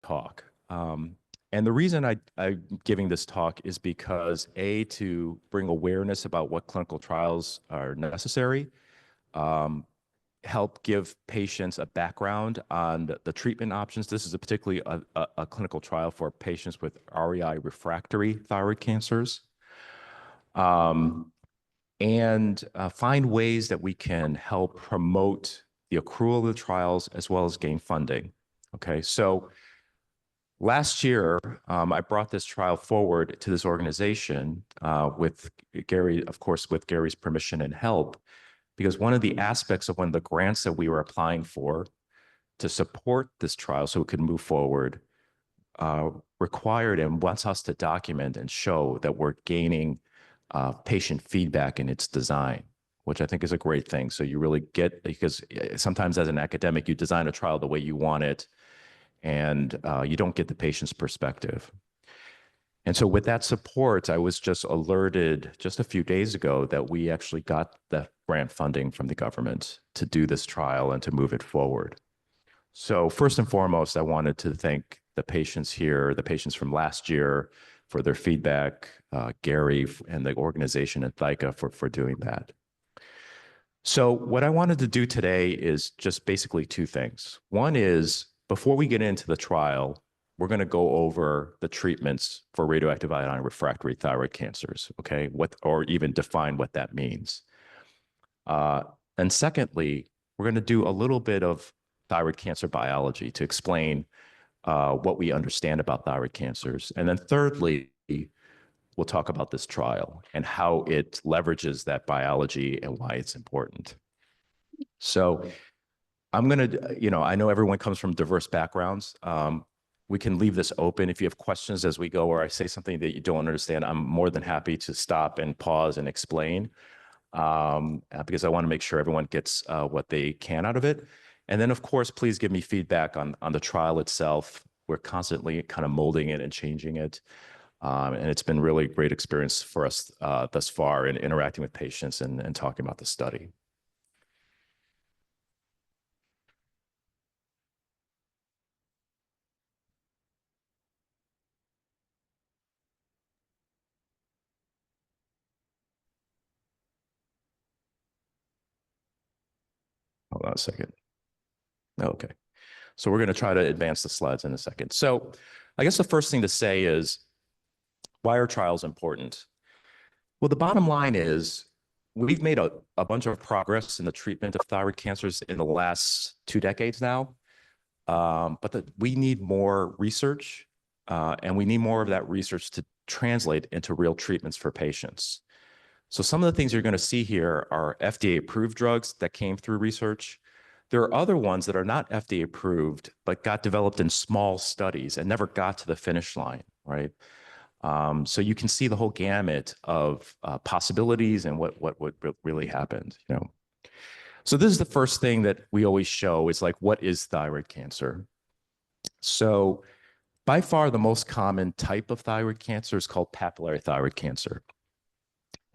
talk. And the reason I'm giving this talk is because, A, to bring awareness about what clinical trials are necessary, help give patients a background on the treatment options. This is particularly a clinical trial for patients with RAI-refractory thyroid cancers. And find ways that we can help promote the accrual of the trials as well as gain funding. Okay, so last year, I brought this trial forward to this organization with Gary, of course, with Gary's permission and help, because one of the aspects of one of the grants that we were applying for to support this trial so it could move forward required and wants us to document and show that we're gaining patient feedback in its design, which I think is a great thing. So you really get, because sometimes as an academic, you design a trial the way you want it, and you don't get the patient's perspective. And so with that support, I was just alerted just a few days ago that we actually got the grant funding from the government to do this trial and to move it forward. So first and foremost, I wanted to thank the patients here, the patients from last year, for their feedback, Gary and the organization at ThyCa for doing that. So what I wanted to do today is just basically two things. One is, before we get into the trial, we're going to go over the treatments for radioactive iodine refractory thyroid cancers, okay? Or even define what that means. And secondly, we're going to do a little bit of thyroid cancer biology to explain what we understand about thyroid cancers. And then thirdly, we'll talk about this trial and how it leverages that biology and why it's important. So I'm going to, I know everyone comes from diverse backgrounds. We can leave this open. If you have questions as we go, or I say something that you don't understand, I'm more than happy to stop and pause and explain, because I want to make sure everyone gets what they can out of it. And then, of course, please give me feedback on the trial itself. We're constantly kind of molding it and changing it. And it's been really great experience for us thus far in interacting with patients and talking about the study. Hold on a second. Okay. So we're going to try to advance the slides in a second. So I guess the first thing to say is, why are trials important? Well, the bottom line is we've made a bunch of progress in the treatment of thyroid cancers in the last 2 decades now, but we need more research, and we need more of that research to translate into real treatments for patients. So some of the things you're going to see here are FDA-approved drugs that came through research. There are other ones that are not FDA-approved, but got developed in small studies and never got to the finish line, right? So you can see the whole gamut of possibilities and what really happened, So this is the first thing that we always show is like, what is thyroid cancer? So by far the most common type of thyroid cancer is called papillary thyroid cancer.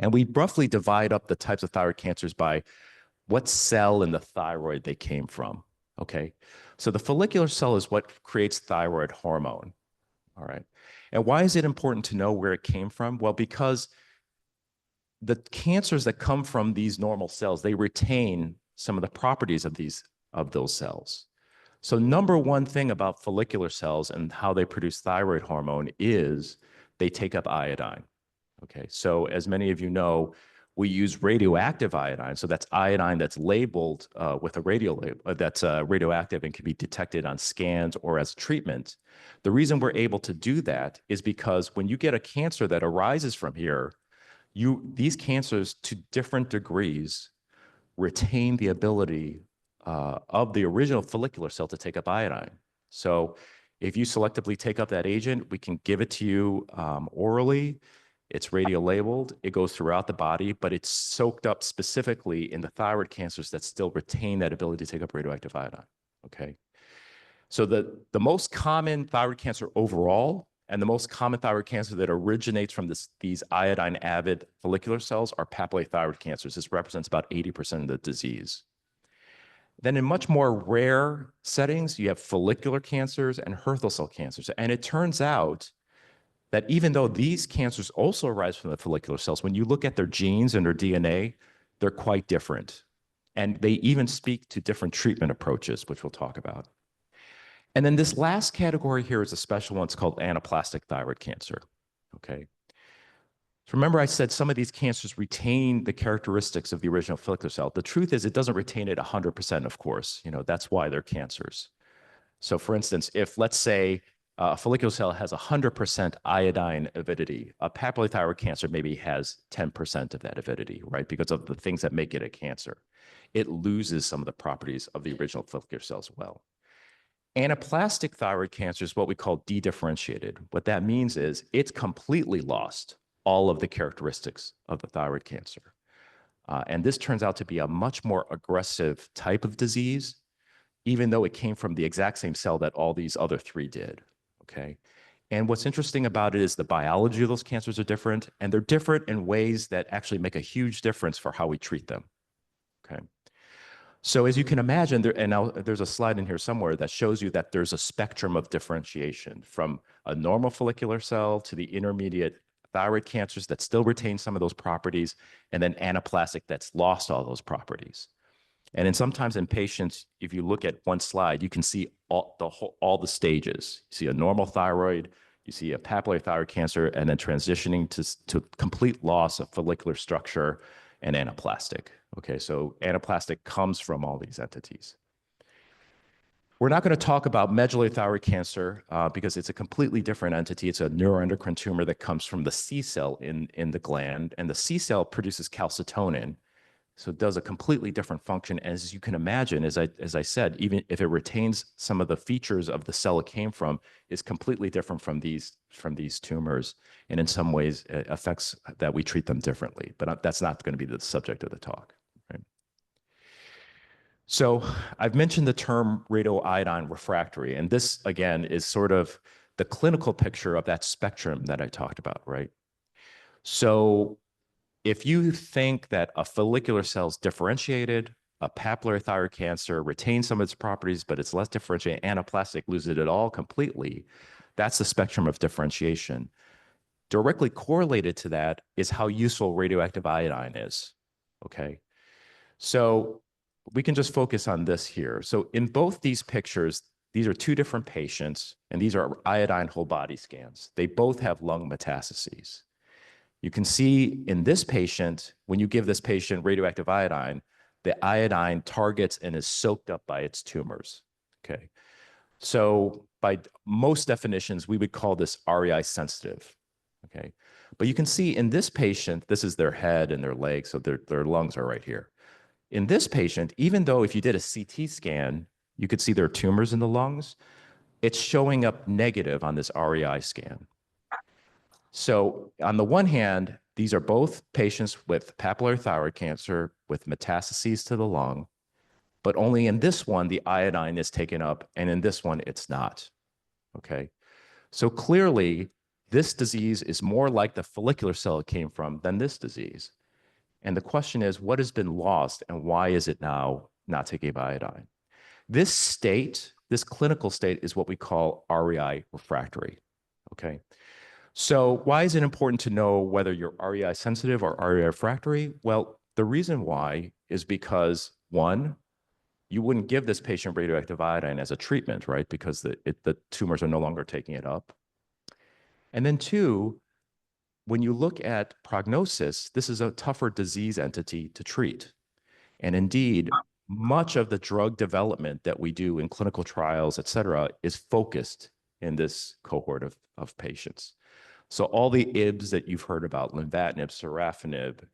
And we roughly divide up the types of thyroid cancers by what cell in the thyroid they came from, okay? So the follicular cell is what creates thyroid hormone, all right? And why is it important to know where it came from? Well, because the cancers that come from these normal cells, they retain some of the properties of those cells. So number one thing about follicular cells and how they produce thyroid hormone is they take up iodine. Okay, so as many of you know, we use radioactive iodine. So that's iodine that's labeled with a that's radioactive and can be detected on scans or as treatment. The reason we're able to do that is because when you get a cancer that arises from here, these cancers to different degrees retain the ability of the original follicular cell to take up iodine. So if you selectively take up that agent, we can give it to you orally. It's radio-labeled, it goes throughout the body, but it's soaked up specifically in the thyroid cancers that still retain that ability to take up radioactive iodine, okay? So the most common thyroid cancer overall, and the most common thyroid cancer that originates from these iodine-avid follicular cells are papillary thyroid cancers. This represents about 80% of the disease. Then in much more rare settings, you have follicular cancers and Hürthle cell cancers. And it turns out that even though these cancers also arise from the follicular cells, when you look at their genes and their DNA, they're quite different. And they even speak to different treatment approaches, which we'll talk about. And then this last category here is a special one. It's called anaplastic thyroid cancer. Okay. So remember I said some of these cancers retain the characteristics of the original follicular cell. The truth is it doesn't retain it 100%, of course. That's why they're cancers. So for instance, if let's say a follicular cell has 100% iodine avidity, a papillary thyroid cancer maybe has 10% of that avidity, right? Because of the things that make it a cancer. It loses some of the properties of the original follicular cell as well. Anaplastic thyroid cancer is what we call dedifferentiated. What that means is it's completely lost all of the characteristics of the thyroid cancer. And this turns out to be a much more aggressive type of disease, even though it came from the exact same cell that all these other three did, okay? And what's interesting about it is the biology of those cancers are different, and they're different in ways that actually make a huge difference for how we treat them, okay? So as you can imagine, and now there's a slide in here somewhere that shows you that there's a spectrum of differentiation from a normal follicular cell to the intermediate thyroid cancers that still retain some of those properties, and then anaplastic that's lost all those properties. And then sometimes in patients, if you look at one slide, you can see all the stages. You see a normal thyroid, you see a papillary thyroid cancer, and then transitioning to complete loss of follicular structure and anaplastic. Okay, so anaplastic comes from all these entities. We're not going to talk about medullary thyroid cancer because it's a completely different entity. It's a neuroendocrine tumor that comes from the C cell in the gland, and the C cell produces calcitonin. So it does a completely different function. As you can imagine, as I said, even if it retains some of the features of the cell it came from, is completely different from these tumors, and in some ways affects that we treat them differently. But that's not going to be the subject of the talk. Right? So I've mentioned the term radioiodine refractory, and this again is sort of the clinical picture of that spectrum that I talked about, right? So if you think that a follicular cell is differentiated, a papillary thyroid cancer retains some of its properties, but it's less differentiated, anaplastic loses it all completely, that's the spectrum of differentiation. Directly correlated to that is how useful radioactive iodine is, okay? So we can just focus on this here. So in both these pictures, these are two different patients, and these are iodine whole body scans. They both have lung metastases. You can see in this patient, when you give this patient radioactive iodine, the iodine targets and is soaked up by its tumors, okay? So by most definitions, we would call this REI sensitive, okay? But you can see in this patient, this is their head and their legs, so their lungs are right here. In this patient, even though if you did a CT scan, you could see there are tumors in the lungs, it's showing up negative on this REI scan. So on the one hand, these are both patients with papillary thyroid cancer with metastases to the lung, but only in this one, the iodine is taken up, and in this one, it's not, okay? So clearly, this disease is more like the follicular cell it came from than this disease. And the question is, what has been lost, and why is it now not taking iodine? This state, this clinical state, is what we call REI refractory, okay? So why is it important to know whether you're REI sensitive or REI refractory? Well, the reason why is because, one, you wouldn't give this patient radioactive iodine as a treatment, right? Because the tumors are no longer taking it up. And then two, when you look at prognosis, this is a tougher disease entity to treat. And indeed, much of the drug development that we do in clinical trials, et cetera, is focused in this cohort of patients. So all the IBs that you've heard about, lenvatinib, sorafenib,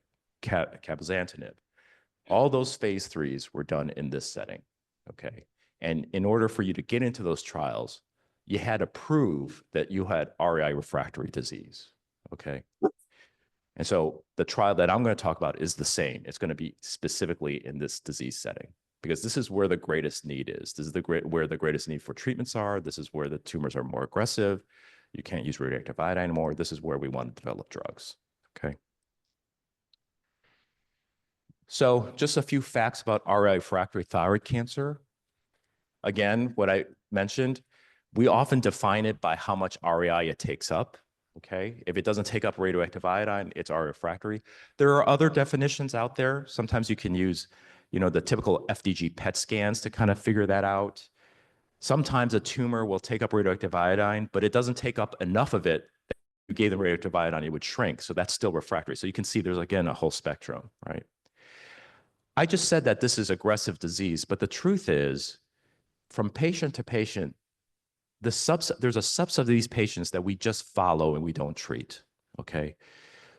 cabozantinib, all those phase 3s were done in this setting, okay? And in order for you to get into those trials, you had to prove that you had REI refractory disease, okay? And so the trial that I'm going to talk about is the same. It's going to be specifically in this disease setting because this is where the greatest need is. This is where the greatest need for treatments are. This is where the tumors are more aggressive. You can't use radioactive iodine anymore. This is where we want to develop drugs, okay? So just a few facts about RAI-refractory thyroid cancer. Again, what I mentioned, we often define it by how much RAI it takes up. Okay, if it doesn't take up radioactive iodine, it's RAI-refractory. There are other definitions out there. Sometimes you can use, the typical FDG PET scans to kind of figure that out. Sometimes a tumor will take up radioactive iodine, but it doesn't take up enough of it that you gave the radioactive iodine, it would shrink. So that's still refractory. So you can see there's, again, a whole spectrum, right? I just said that this is aggressive disease, but the truth is, from patient to patient, there's a subset of these patients that we just follow and we don't treat. Okay.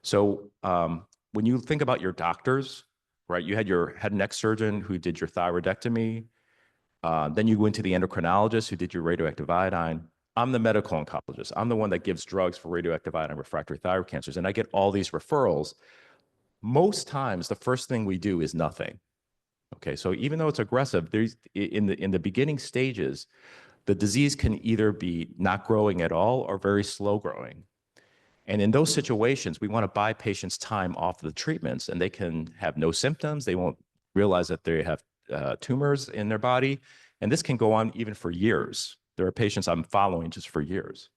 So when you think about your doctors, right, you had your head and neck surgeon who did your thyroidectomy. Then you went to the endocrinologist who did your radioactive iodine. I'm the medical oncologist. I'm the one that gives drugs for radioactive iodine refractory thyroid cancers. And I get all these referrals. Most times, the first thing we do is nothing. Okay. So even though it's aggressive, there's in the beginning stages, the disease can either be not growing at all or very slow growing. And in those situations, we want to buy patients time off the treatments, and they can have no symptoms. They won't realize that they have tumors in their body. And this can go on even for years. There are patients I'm following just for years.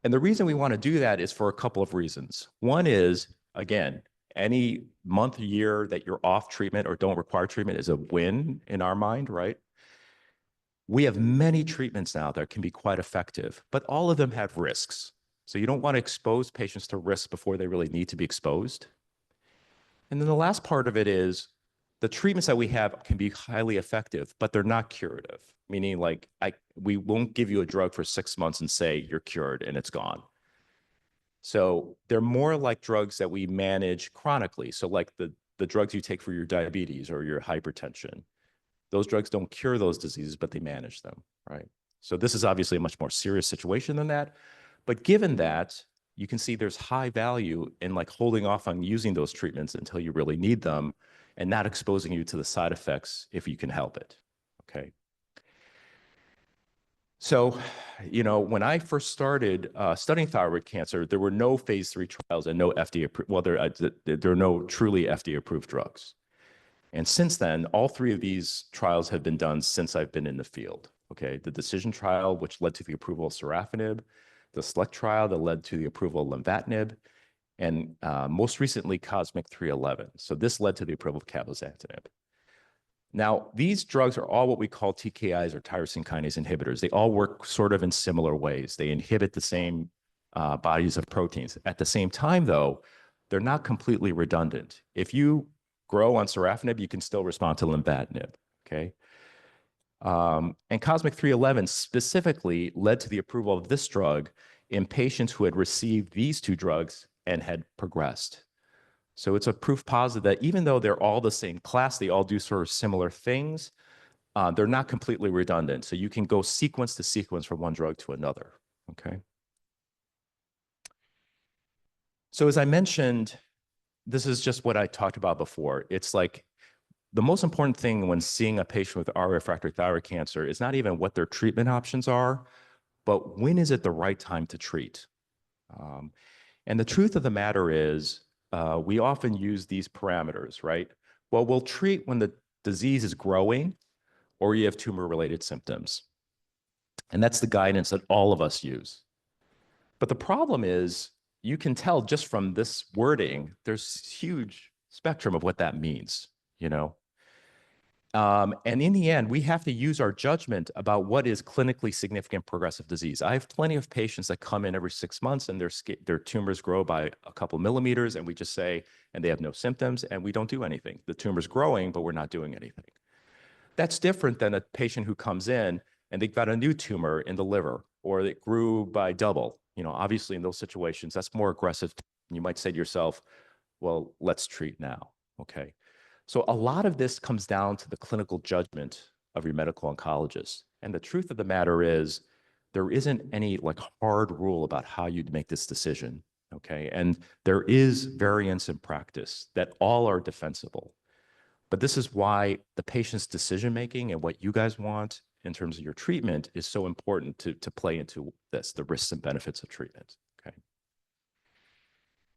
And the reason we want to do that is for a couple of reasons. One is, again, any month, year that you're off treatment or don't require treatment is a win in our mind, right? We have many treatments now that can be quite effective, but all of them have risks. So you don't want to expose patients to risks before they really need to be exposed. And then the last part of it is the treatments that we have can be highly effective, but they're not curative, meaning like we won't give you a drug for 6 months and say you're cured and it's gone. So they're more like drugs that we manage chronically. So like the drugs you take for your diabetes or your hypertension. Those drugs don't cure those diseases, but they manage them, right? So this is obviously a much more serious situation than that. But given that, you can see there's high value in like holding off on using those treatments until you really need them and not exposing you to the side effects if you can help it, okay? So, when I first started studying thyroid cancer, there were no phase 3 trials and no FDA approved, well, there are no truly FDA approved drugs. And since then, all 3 of these trials have been done since I've been in the field. Okay, the Decision trial, which led to the approval of sorafenib, the Select trial that led to the approval of lenvatinib, and most recently, Cosmic 311. So this led to the approval of cabozantinib. Now, these drugs are all what we call TKIs or tyrosine kinase inhibitors. They all work sort of in similar ways. They inhibit the same bodies of proteins. At the same time, though, they're not completely redundant. If you grow on sorafenib, you can still respond to lenvatinib, okay? And Cosmic 311 specifically led to the approval of this drug in patients who had received these 2 drugs and had progressed. So it's a proof positive that even though they're all the same class, they all do sort of similar things, they're not completely redundant. So you can go sequence to sequence from one drug to another, okay? So as I mentioned, this is just what I talked about before. It's like the most important thing when seeing a patient with RAI-refractory thyroid cancer is not even what their treatment options are, but when is it the right time to treat? And the truth of the matter is, we often use these parameters, right? Well, we'll treat when the disease is growing or you have tumor-related symptoms. And that's the guidance that all of us use. But the problem is, you can tell just from this wording, there's huge spectrum of what that means, And in the end, we have to use our judgment about what is clinically significant progressive disease. I have plenty of patients that come in every 6 months and their tumors grow by a couple millimeters, and we just say, and they have no symptoms, and we don't do anything. The tumor's growing, but we're not doing anything. That's different than a patient who comes in and they've got a new tumor in the liver, or it grew by double. Obviously in those situations, that's more aggressive. You might say to yourself, well, let's treat now, okay? So a lot of this comes down to the clinical judgment of your medical oncologist. And the truth of the matter is, there isn't any like hard rule about how you'd make this decision, okay? And there is variance in practice that all are defensible. But this is why the patient's decision-making and what you guys want in terms of your treatment is so important to play into this, the risks and benefits of treatment, okay?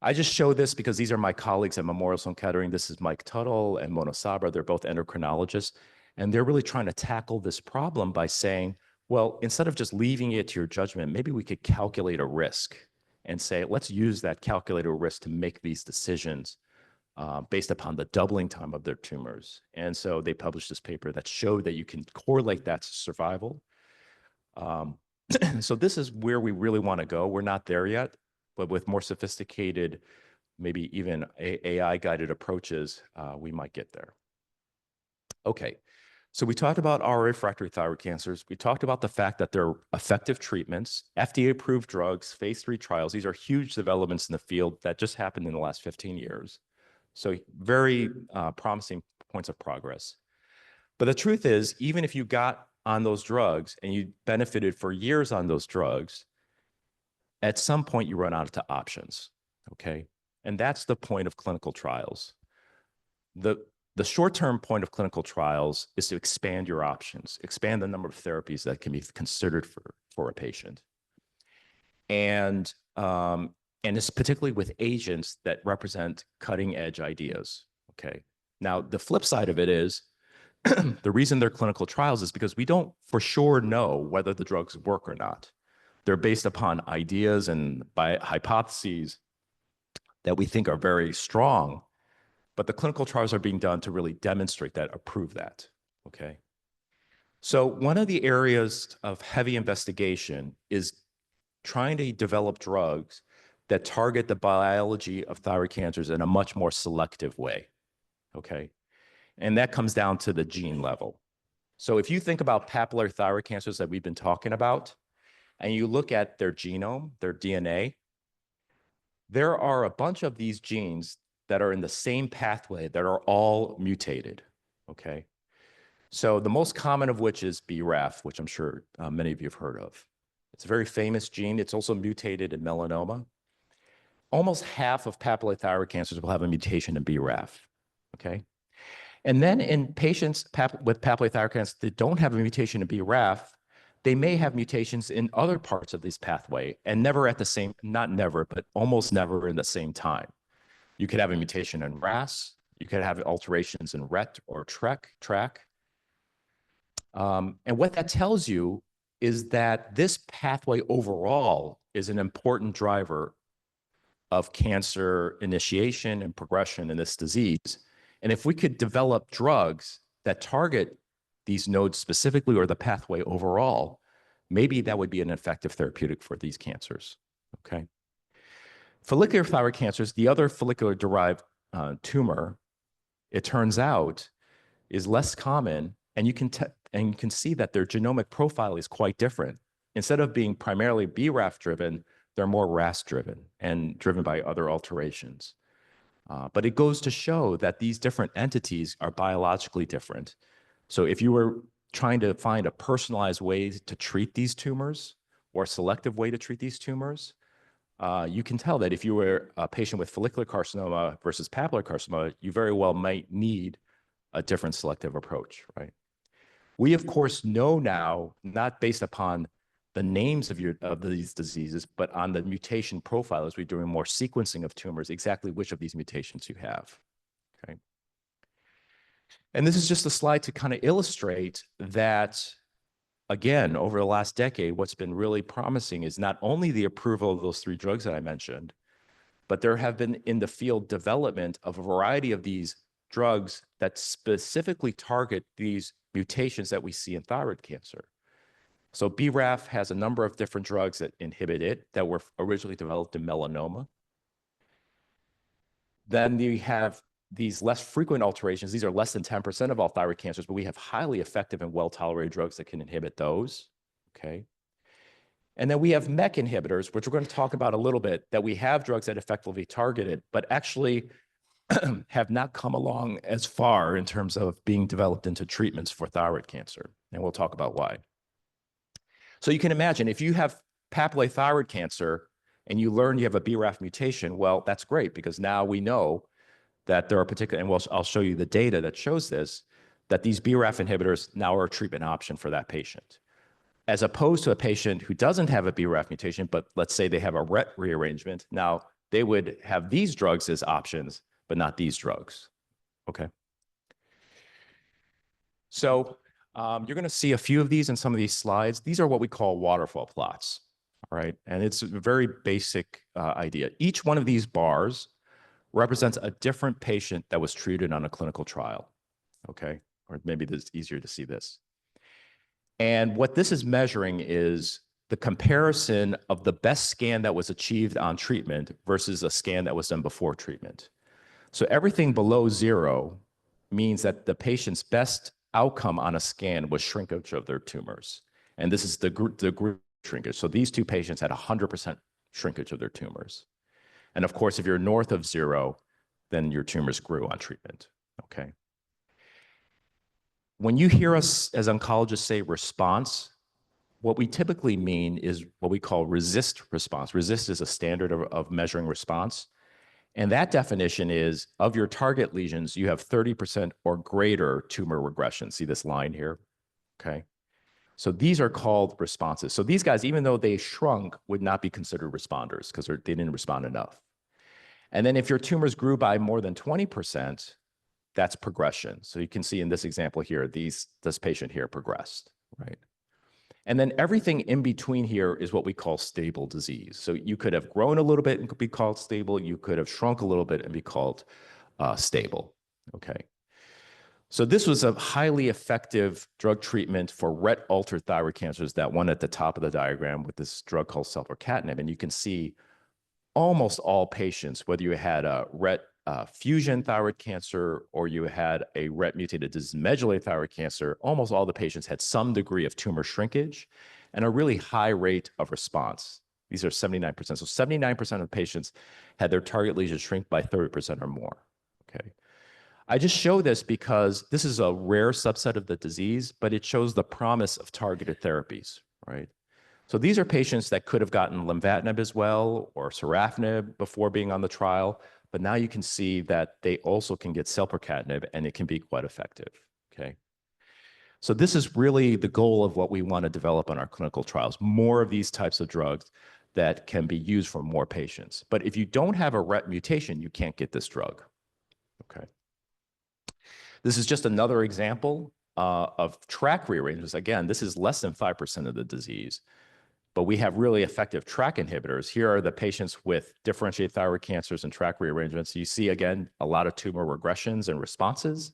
I just show this because these are my colleagues at Memorial Sloan Kettering. This is Mike Tuttle and Mona Sabra. They're both endocrinologists, and they're really trying to tackle this problem by saying, well, instead of just leaving it to your judgment, maybe we could calculate a risk and say, let's use that calculated risk to make these decisions based upon the doubling time of their tumors. And so they published this paper that showed that you can correlate that to survival. So this is where we really want to go. We're not there yet, but with more sophisticated, maybe even AI-guided approaches, we might get there. Okay, so we talked about RA-refractory thyroid cancers. We talked about the fact that there are effective treatments, FDA-approved drugs, phase 3 trials. These are huge developments in the field that just happened in the last 15 years. So very promising points of progress. But the truth is, even if you got on those drugs and you benefited for years on those drugs, at some point you run out of options, okay? And that's the point of clinical trials. The short-term point of clinical trials is to expand your options, expand the number of therapies that can be considered for a patient. And it's particularly with agents that represent cutting-edge ideas, okay? Now, the flip side of it is, the reason they're clinical trials is because we don't for sure know whether the drugs work or not. They're based upon ideas and by hypotheses that we think are very strong, but the clinical trials are being done to really demonstrate that or prove that, okay? So one of the areas of heavy investigation is trying to develop drugs that target the biology of thyroid cancers in a much more selective way, okay? And that comes down to the gene level. So if you think about papillary thyroid cancers that we've been talking about, and you look at their genome, their DNA, there are a bunch of these genes that are in the same pathway that are all mutated, okay? So the most common of which is BRAF, which I'm sure many of you have heard of. It's a very famous gene. It's also mutated in melanoma. Almost half of papillary thyroid cancers will have a mutation in BRAF, okay? And then in patients with papillary thyroid cancer that don't have a mutation in BRAF, they may have mutations in other parts of this pathway and never at the same, not never, but almost never in the same time. You could have a mutation in RAS, you could have alterations in RET or TRK. And what that tells you is that this pathway overall is an important driver of cancer initiation and progression in this disease. And if we could develop drugs that target these nodes specifically or the pathway overall, maybe that would be an effective therapeutic for these cancers, okay? Follicular thyroid cancers, the other follicular-derived tumor, it turns out, is less common, and you can see that their genomic profile is quite different. Instead of being primarily BRAF-driven, they're more RAS-driven and driven by other alterations. But it goes to show that these different entities are biologically different. So if you were trying to find a personalized way to treat these tumors or a selective way to treat these tumors, you can tell that if you were a patient with follicular carcinoma versus papillary carcinoma, you very well might need a different selective approach, right? We, of course, know now, not based upon the names of these diseases, but on the mutation profile as we're doing more sequencing of tumors, exactly which of these mutations you have, okay? And this is just a slide to kind of illustrate that, again, over the last decade, what's been really promising is not only the approval of those 3 drugs that I mentioned, but there have been in the field development of a variety of these drugs that specifically target these mutations that we see in thyroid cancer. So BRAF has a number of different drugs that inhibit it that were originally developed in melanoma. Then you have these less frequent alterations. These are less than 10% of all thyroid cancers, but we have highly effective and well-tolerated drugs that can inhibit those, okay? And then we have MEK inhibitors, which we're going to talk about a little bit, that we have drugs that effectively target it, but actually have not come along as far in terms of being developed into treatments for thyroid cancer. And we'll talk about why. So you can imagine if you have papillary thyroid cancer and you learn you have a BRAF mutation, well, that's great because now we know that there are particular, and I'll show you the data that shows this, that these BRAF inhibitors now are a treatment option for that patient. As opposed to a patient who doesn't have a BRAF mutation, but let's say they have a RET rearrangement. Now, they would have these drugs as options, but not these drugs. Okay. So you're going to see a few of these in some of these slides. These are what we call waterfall plots. All right. And it's a very basic idea. Each one of these bars represents a different patient that was treated on a clinical trial. Okay. Or maybe it's easier to see this. And what this is measuring is the comparison of the best scan that was achieved on treatment versus a scan that was done before treatment. So everything below 0 means that the patient's best outcome on a scan was shrinkage of their tumors. And this is the group shrinkage. So these two patients had 100% shrinkage of their tumors. And of course, if you're north of 0, then your tumors grew on treatment. Okay. When you hear us as oncologists say response, what we typically mean is what we call RECIST response. RECIST is a standard of measuring response. And that definition is of your target lesions, you have 30% or greater tumor regression. See this line here? Okay. So these are called responses. So these guys, even though they shrunk, would not be considered responders because they didn't respond enough. And then if your tumors grew by more than 20%, that's progression. So you can see in this example here, this patient here progressed, right? And then everything in between here is what we call stable disease. So you could have grown a little bit and could be called stable. You could have shrunk a little bit and be called stable, okay? So this was a highly effective drug treatment for RET-altered thyroid cancers, that one at the top of the diagram with this drug called selpercatinib. And you can see almost all patients, whether you had a RET fusion thyroid cancer or you had a RET mutated dysmedullary thyroid cancer, almost all the patients had some degree of tumor shrinkage and a really high rate of response. These are 79%. So 79% of patients had their target lesions shrink by 30% or more. Okay. I just show this because this is a rare subset of the disease, but it shows the promise of targeted therapies, right? So these are patients that could have gotten lenvatinib as well or sorafenib before being on the trial, but now you can see that they also can get selpercatinib and it can be quite effective, okay? So this is really the goal of what we want to develop on our clinical trials, more of these types of drugs that can be used for more patients. But if you don't have a RET mutation, you can't get this drug, okay? This is just another example of track rearrangements. Again, this is less than 5% of the disease, but we have really effective track inhibitors. Here are the patients with differentiated thyroid cancers and track rearrangements. You see, again, a lot of tumor regressions and responses.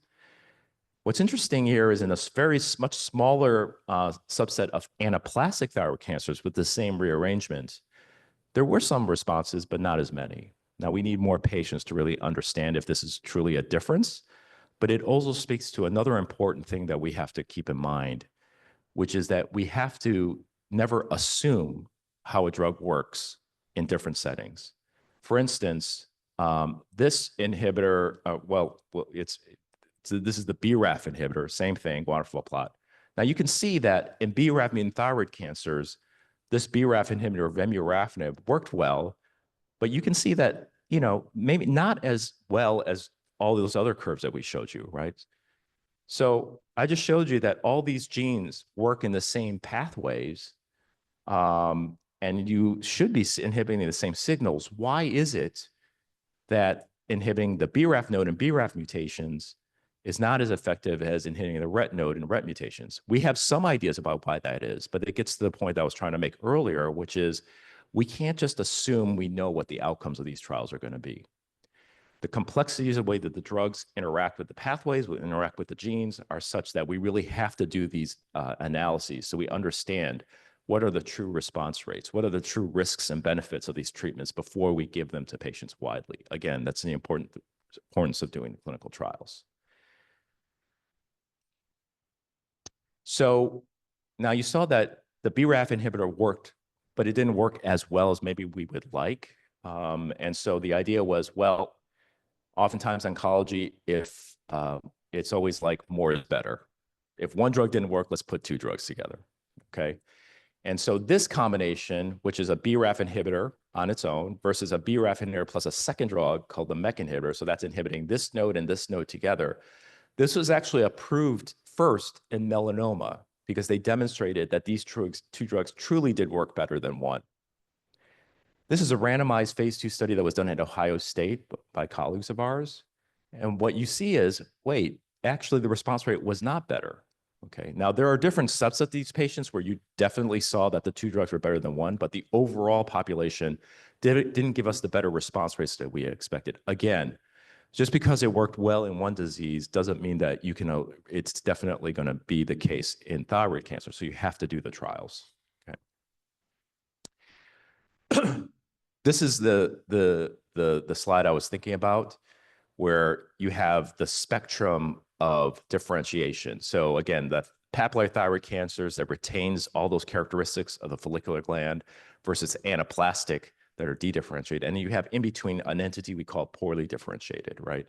What's interesting here is in a very much smaller subset of anaplastic thyroid cancers with the same rearrangement, there were some responses, but not as many. Now, we need more patients to really understand if this is truly a difference, but it also speaks to another important thing that we have to keep in mind, which is that we have to never assume how a drug works in different settings. For instance, this inhibitor, this is the BRAF inhibitor, same thing, waterfall plot. Now you can see that in BRAF mutant thyroid cancers, this BRAF inhibitor, vemurafenib, worked well, but you can see that, you know, maybe not as well as all those other curves that we showed you, right? So I just showed you that all these genes work in the same pathways, and you should be inhibiting the same signals. Why is it that inhibiting the BRAF node and BRAF mutations is not as effective as inhibiting the RET node and RET mutations? We have some ideas about why that is, but it gets to the point I was trying to make earlier, which is we can't just assume we know what the outcomes of these trials are going to be. The complexities of the way that the drugs interact with the pathways, interact with the genes, are such that we really have to do these analyses so we understand what are the true response rates, what are the true risks and benefits of these treatments before we give them to patients widely. Again, that's the importance of doing clinical trials. So now you saw that the BRAF inhibitor worked, but it didn't work as well as maybe we would like. And so the idea was, well, oftentimes oncology, if it's always like more is better. If one drug didn't work, let's put two drugs together, okay? And so this combination, which is a BRAF inhibitor on its own versus a BRAF inhibitor plus a second drug called the MEK inhibitor, so that's inhibiting this node and this node together, this was actually approved first in melanoma because they demonstrated that these two drugs truly did work better than one. This is a randomized phase 2 study that was done at Ohio State by colleagues of ours. And what you see is, wait, actually the response rate was not better. Okay, now there are different subsets of these patients where you definitely saw that the 2 drugs were better than 1, but the overall population didn't give us the better response rates that we expected. Again, just because it worked well in one disease doesn't mean that you can, it's definitely going to be the case in thyroid cancer. So you have to do the trials. Okay. This is the slide I was thinking about, where you have the spectrum of differentiation. So again, the papillary thyroid cancers that retains all those characteristics of the follicular gland versus anaplastic that are dedifferentiated. And you have in between an entity we call poorly differentiated, right?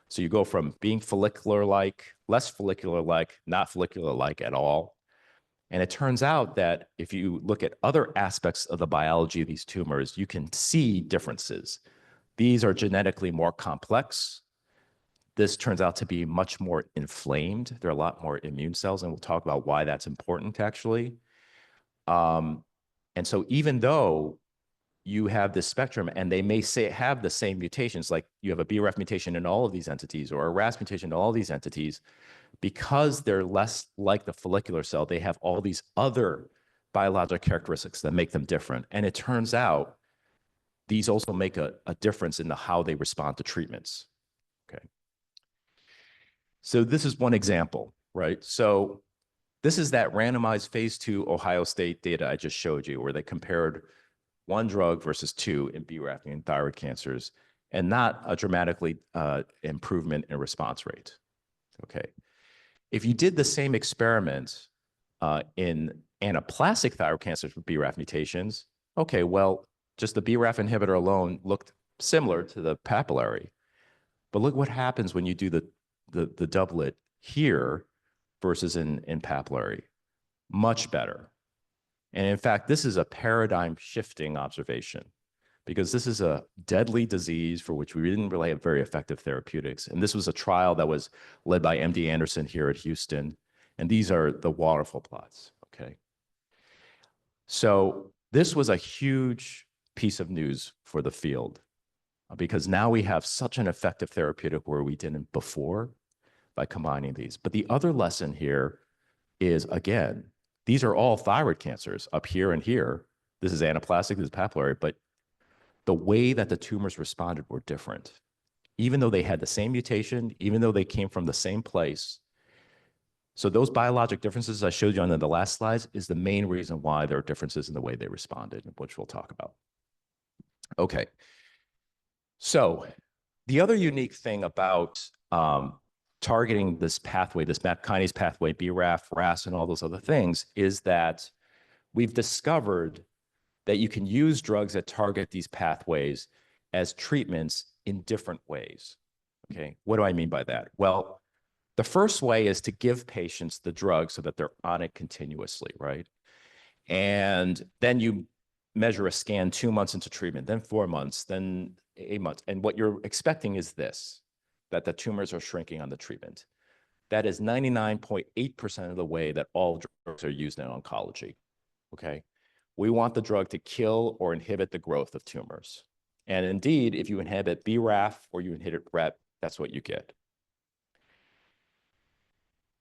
So you go from being follicular-like, less follicular-like, not follicular-like at all. And it turns out that if you look at other aspects of the biology of these tumors, you can see differences. These are genetically more complex. This turns out to be much more inflamed. There are a lot more immune cells, and we'll talk about why that's important, actually. And so even though you have this spectrum, and they may have the same mutations, like you have a BRAF mutation in all of these entities, or a RAS mutation in all these entities, because they're less like the follicular cell, they have all these other biologic characteristics that make them different. And it turns out these also make a difference in how they respond to treatments. Okay. So this is one example, right? So this is that randomized phase 2 Ohio State data I just showed you, where they compared 1 drug versus 2 in BRAF and thyroid cancers, and not a dramatically improvement in response rate. Okay. If you did the same experiment in anaplastic thyroid cancers with BRAF mutations, okay, well, just the BRAF inhibitor alone looked similar to the papillary. But look what happens when you do the doublet here versus in papillary. Much better. And in fact, this is a paradigm shifting observation, because this is a deadly disease for which we didn't really have very effective therapeutics. And this was a trial that was led by MD Anderson here at Houston. And these are the waterfall plots, okay? So this was a huge piece of news for the field, because now we have such an effective therapeutic where we didn't before by combining these. But the other lesson here is, again, these are all thyroid cancers up here and here. This is anaplastic, this is papillary, but the way that the tumors responded were different. Even though they had the same mutation, even though they came from the same place. So those biologic differences I showed you on the last slides is the main reason why there are differences in the way they responded, which we'll talk about. Okay. So the other unique thing about targeting this pathway, this MAP kinase pathway, BRAF, RAS, and all those other things, is that we've discovered that you can use drugs that target these pathways as treatments in different ways. Okay, what do I mean by that? Well, the first way is to give patients the drug so that they're on it continuously, right? And then you measure a scan 2 months into treatment, then 4 months, then 8 months. And what you're expecting is this, that the tumors are shrinking on the treatment. That is 99.8% of the way that all drugs are used in oncology, okay? We want the drug to kill or inhibit the growth of tumors. And indeed, if you inhibit BRAF or you inhibit RET, that's what you get.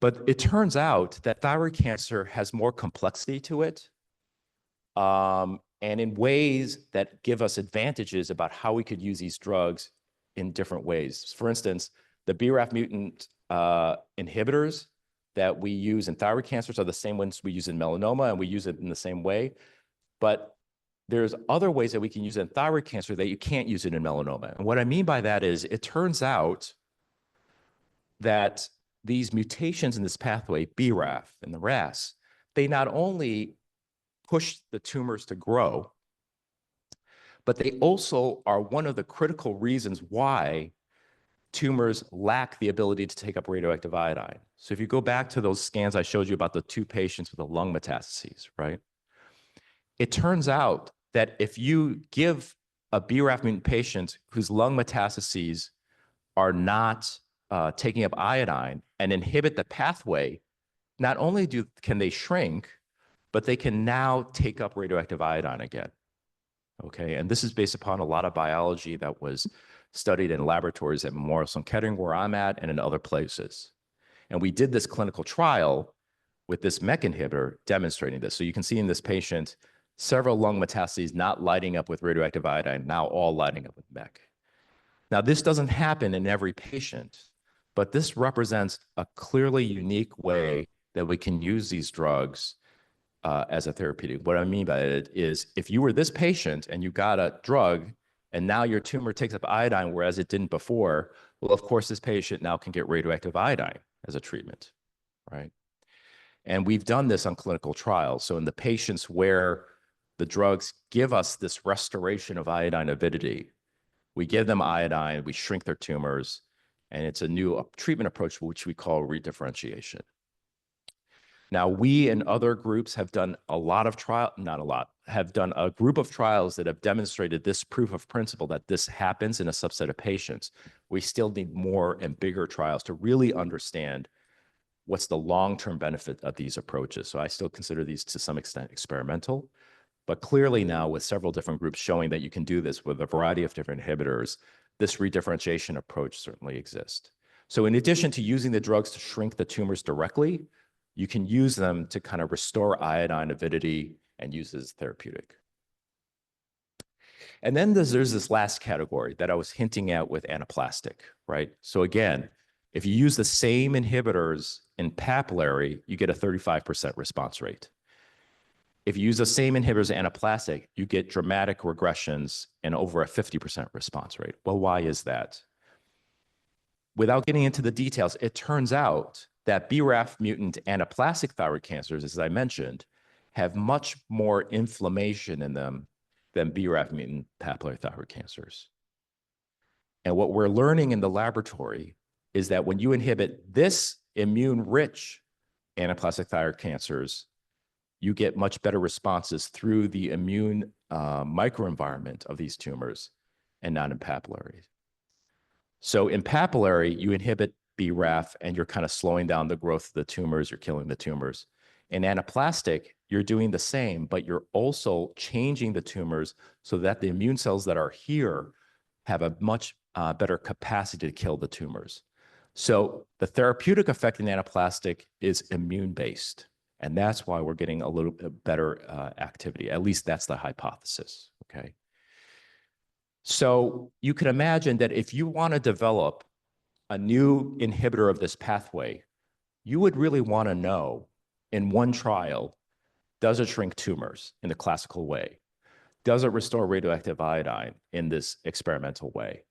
But it turns out that thyroid cancer has more complexity to it, and in ways that give us advantages about how we could use these drugs in different ways. For instance, the BRAF mutant inhibitors that we use in thyroid cancers are the same ones we use in melanoma, and we use it in the same way. But there's other ways that we can use it in thyroid cancer that you can't use it in melanoma. And what I mean by that is, it turns out that these mutations in this pathway, BRAF and the RAS, they not only push the tumors to grow, but they also are one of the critical reasons why tumors lack the ability to take up radioactive iodine. So if you go back to those scans I showed you about the 2 patients with the lung metastases, right? It turns out that if you give a BRAF mutant patient whose lung metastases are not taking up iodine and inhibit the pathway, not only can they shrink, but they can now take up radioactive iodine again. Okay, and this is based upon a lot of biology that was studied in laboratories at Memorial Sloan Kettering, where I'm at, and in other places. And we did this clinical trial with this MEK inhibitor demonstrating this. So you can see in this patient, several lung metastases not lighting up with radioactive iodine, now all lighting up with MEK. Now, this doesn't happen in every patient, but this represents a clearly unique way that we can use these drugs as a therapeutic. What I mean by it is if you were this patient and you got a drug and now your tumor takes up iodine, whereas it didn't before, well, of course, this patient now can get radioactive iodine as a treatment, right? And we've done this on clinical trials. So in the patients where the drugs give us this restoration of iodine avidity, we give them iodine, we shrink their tumors, and it's a new treatment approach, which we call redifferentiation. Now, we and other groups have done a lot of not a lot, have done a group of trials that have demonstrated this proof of principle that this happens in a subset of patients. We still need more and bigger trials to really understand what's the long-term benefit of these approaches. So I still consider these to some extent experimental, but clearly now with several different groups showing that you can do this with a variety of different inhibitors, this redifferentiation approach certainly exists. So in addition to using the drugs to shrink the tumors directly, you can use them to kind of restore iodine avidity and use as therapeutic. And then there's this last category that I was hinting at with anaplastic, right? So again, if you use the same inhibitors in papillary, you get a 35% response rate. If you use the same inhibitors in anaplastic, you get dramatic regressions and over a 50% response rate. Well, why is that? Without getting into the details, it turns out that BRAF mutant anaplastic thyroid cancers, as I mentioned, have much more inflammation in them than BRAF mutant papillary thyroid cancers. And what we're learning in the laboratory is that when you inhibit this immune-rich anaplastic thyroid cancers, you get much better responses through the immune microenvironment of these tumors and not in papillary. So in papillary, you inhibit BRAF and you're kind of slowing down the growth of the tumors, you're killing the tumors. In anaplastic, you're doing the same, but you're also changing the tumors so that the immune cells that are here have a much better capacity to kill the tumors. So the therapeutic effect in anaplastic is immune-based, and that's why we're getting a little bit better activity. At least that's the hypothesis, okay? So you can imagine that if you want to develop a new inhibitor of this pathway, you would really want to know in one trial, does it shrink tumors in the classical way? Does it restore radioactive iodine in this experimental way?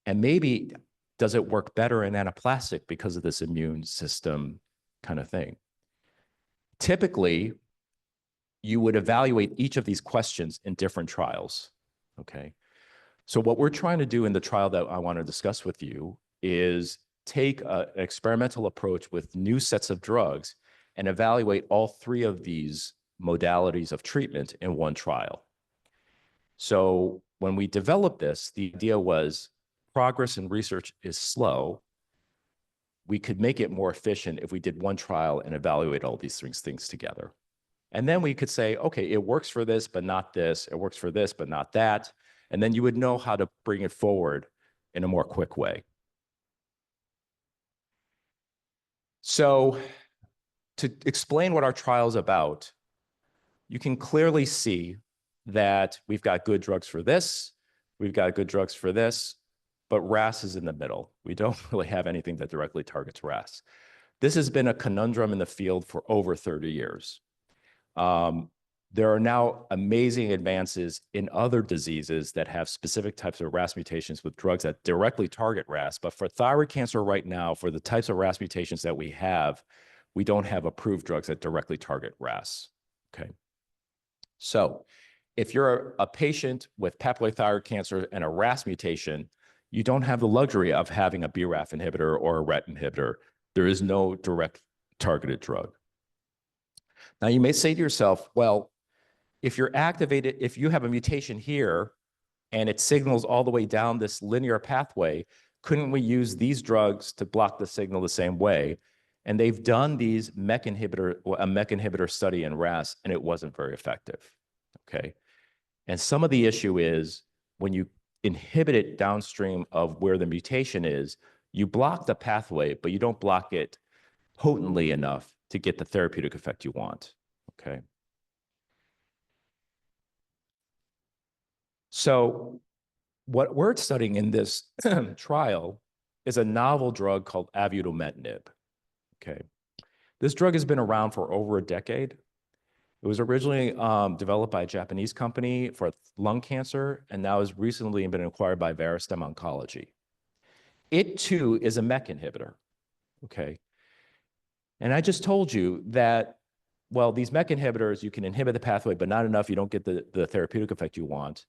And maybe does it work better in anaplastic because of this immune system kind of thing? Typically, you would evaluate each of these questions in different trials, okay? So what we're trying to do in the trial that I want to discuss with you is take an experimental approach with new sets of drugs and evaluate all three of these modalities of treatment in one trial. So when we developed this, the idea was progress in research is slow. We could make it more efficient if we did one trial and evaluate all these things together. And then we could say, okay, it works for this, but not this. It works for this, but not that. And then you would know how to bring it forward in a more quick way. So to explain what our trial is about, you can clearly see that we've got good drugs for this, we've got good drugs for this, but RAS is in the middle. We don't really have anything that directly targets RAS. This has been a conundrum in the field for over 30 years. There are now amazing advances in other diseases that have specific types of RAS mutations with drugs that directly target RAS. But for thyroid cancer right now, for the types of RAS mutations that we don't have approved drugs that directly target RAS, okay? So if you're a patient with papillary thyroid cancer and a RAS mutation, you don't have the luxury of having a BRAF inhibitor or a RET inhibitor. There is no direct targeted drug. Now, you may say to yourself, well, if you're activated, if you have a mutation here and it signals all the way down this linear pathway, couldn't we use these drugs to block the signal the same way? And they've done these a MEK inhibitor study in RAS, and it wasn't very effective, okay? And some of the issue is when you inhibit it downstream of where the mutation is, you block the pathway, but you don't block it potently enough to get the therapeutic effect you want, okay? So what we're studying in this trial is a novel drug called avutometinib, okay? This drug has been around for over a decade. It was originally developed by a Japanese company for lung cancer, and now has recently been acquired by Verastem Oncology. It too is a MEK inhibitor, okay? And I just told you that, well, these MEK inhibitors, you can inhibit the pathway, but not enough, you don't get the therapeutic effect you want.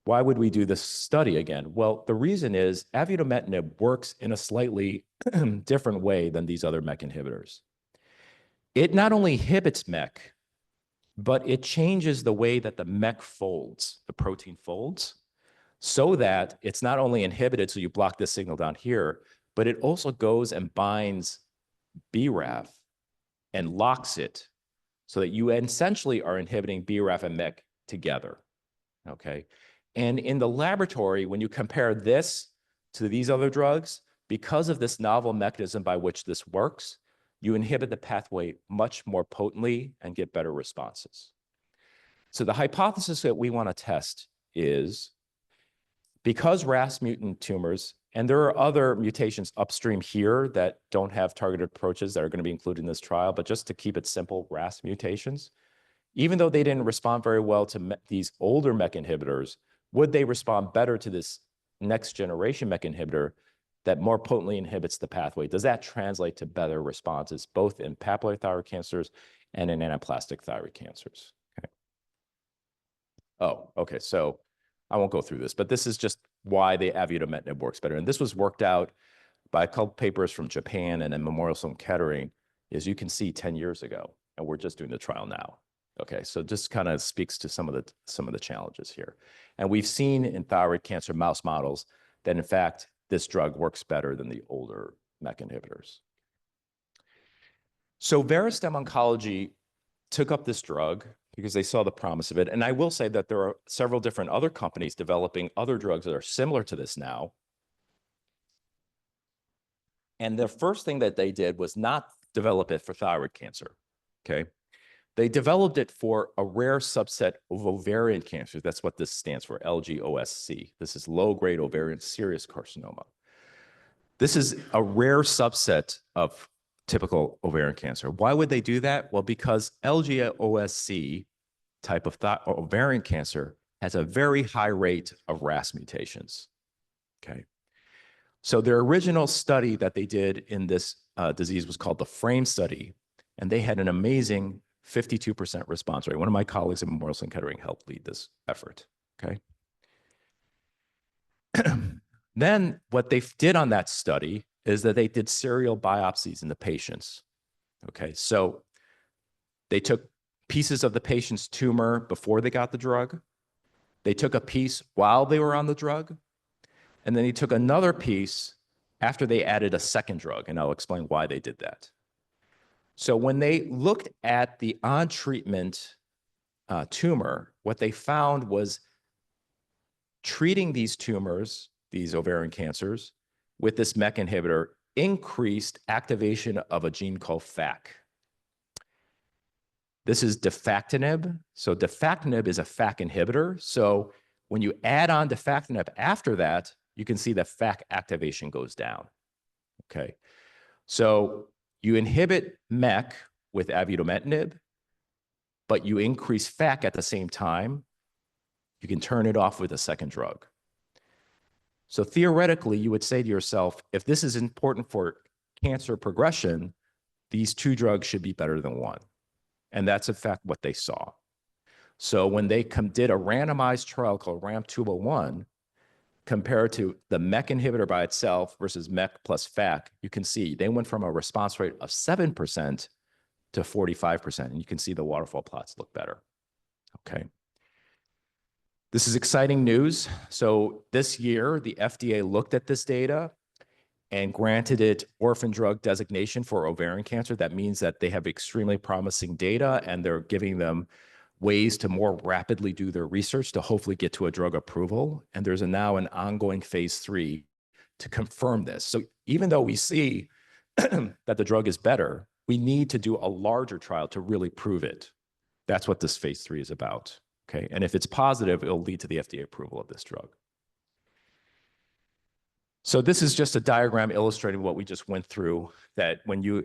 Why would we do this study again? Well, the reason is avutometinib works in a slightly different way than these other MEK inhibitors. It not only inhibits MEK, but it changes the way that the MEK folds, the protein folds, so that it's not only inhibited, so you block this signal down here, but it also goes and binds BRAF and locks it so that you essentially are inhibiting BRAF and MEK together, okay? And in the laboratory, when you compare this to these other drugs, because of this novel mechanism by which this works, you inhibit the pathway much more potently and get better responses. So the hypothesis that we want to test is because RAS mutant tumors, and there are other mutations upstream here that don't have targeted approaches that are going to be included in this trial, but just to keep it simple, RAS mutations, even though they didn't respond very well to these older MEK inhibitors, would they respond better to this next generation MEK inhibitor that more potently inhibits the pathway? Does that translate to better responses, both in papillary thyroid cancers and in anaplastic thyroid cancers? Okay. Oh, okay. So I won't go through this, but this is just why the avutometinib works better. And this was worked out by a couple papers from Japan and then Memorial Sloan Kettering, as you can see 10 years ago, and we're just doing the trial now. Okay, so just kind of speaks to some of the challenges here. And we've seen in thyroid cancer mouse models that in fact, this drug works better than the older MEK inhibitors. So Verastem Oncology took up this drug because they saw the promise of it. And I will say that there are several different other companies developing other drugs that are similar to this now. And the first thing that they did was not develop it for thyroid cancer, okay? They developed it for a rare subset of ovarian cancer. That's what this stands for, LGOSC. This is low-grade ovarian serous carcinoma. This is a rare subset of typical ovarian cancer. Why would they do that? Well, because LGOSC type of ovarian cancer has a very high rate of RAS mutations, okay? So their original study that they did in this disease was called the FRAME study, and they had an amazing 52% response rate. One of my colleagues at Memorial Sloan Kettering helped lead this effort, okay? Then what they did on that study is that they did serial biopsies in the patients, okay? So they took pieces of the patient's tumor before they got the drug. They took a piece while they were on the drug, and then he took another piece after they added a second drug, and I'll explain why they did that. So when they looked at the on-treatment tumor, what they found was treating these tumors, these ovarian cancers, with this MEK inhibitor increased activation of a gene called FAK. This is defactinib. So defactinib is a FAK inhibitor. So when you add on defactinib after that, you can see that FAK activation goes down, okay? So you inhibit MEK with avutometinib, but you increase FAK at the same time. You can turn it off with a second drug. So theoretically, you would say to yourself, if this is important for cancer progression, these two drugs should be better than one. And that's in fact what they saw. So when they did a randomized trial called RAM 201, compared to the MEK inhibitor by itself versus MEK plus FAK, you can see they went from a response rate of 7% to 45%. And you can see the waterfall plots look better, okay? This is exciting news. So this year, the FDA looked at this data and granted it orphan drug designation for ovarian cancer. That means that they have extremely promising data and they're giving them ways to more rapidly do their research to hopefully get to a drug approval. And there's now an ongoing phase 3 to confirm this. So even though we see that the drug is better, we need to do a larger trial to really prove it. That's what this phase 3 is about. Okay. And if it's positive, it'll lead to the FDA approval of this drug. So this is just a diagram illustrating what we just went through, that when you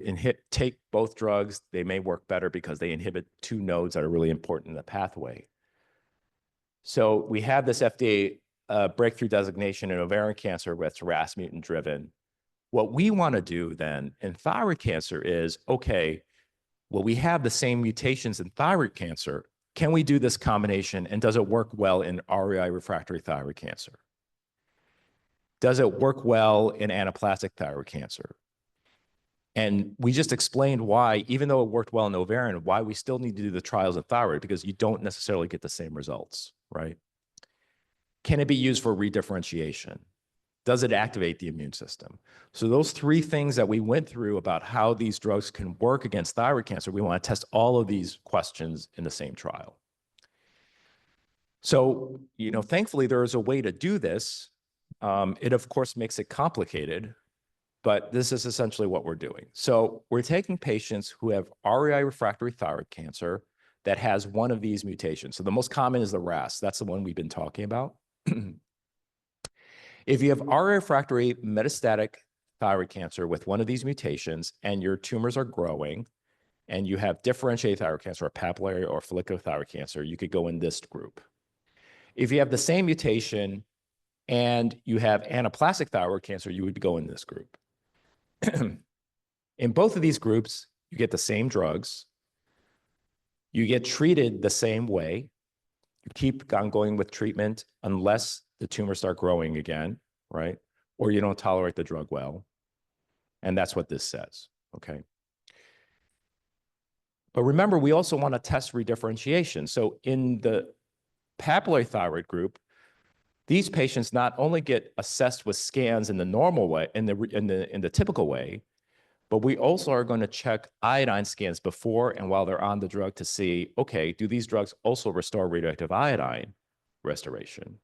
take both drugs, they may work better because they inhibit two nodes that are really important in the pathway. So we have this FDA breakthrough designation in ovarian cancer that's RAS mutant driven. What we want to do then in thyroid cancer is, okay, well, we have the same mutations in thyroid cancer. Can we do this combination, and does it work well in RAI-refractory thyroid cancer? Does it work well in anaplastic thyroid cancer? And we just explained why, even though it worked well in ovarian, why we still need to do the trials in thyroid, because you don't necessarily get the same results, right? Can it be used for redifferentiation? Does it activate the immune system? So those three things that we went through about how these drugs can work against thyroid cancer, we want to test all of these questions in the same trial. So, thankfully, there is a way to do this. It, of course, makes it complicated, but this is essentially what we're doing. So we're taking patients who have RAI-refractory thyroid cancer that has one of these mutations. So the most common is the RAS. That's the one we've been talking about. If you have RAI-refractory metastatic thyroid cancer with one of these mutations and your tumors are growing and you have differentiated thyroid cancer or papillary or follicular thyroid cancer, you could go in this group. If you have the same mutation and you have anaplastic thyroid cancer, you would go in this group. In both of these groups, you get the same drugs. You get treated the same way. You keep on going with treatment unless the tumors start growing again, right? Or you don't tolerate the drug well. And that's what this says, okay? But remember, we also want to test redifferentiation. So in the papillary thyroid group, these patients not only get assessed with scans in the normal way, in the typical way, but we also are going to check iodine scans before and while they're on the drug to see, okay, do these drugs also restore radioactive iodine restoration?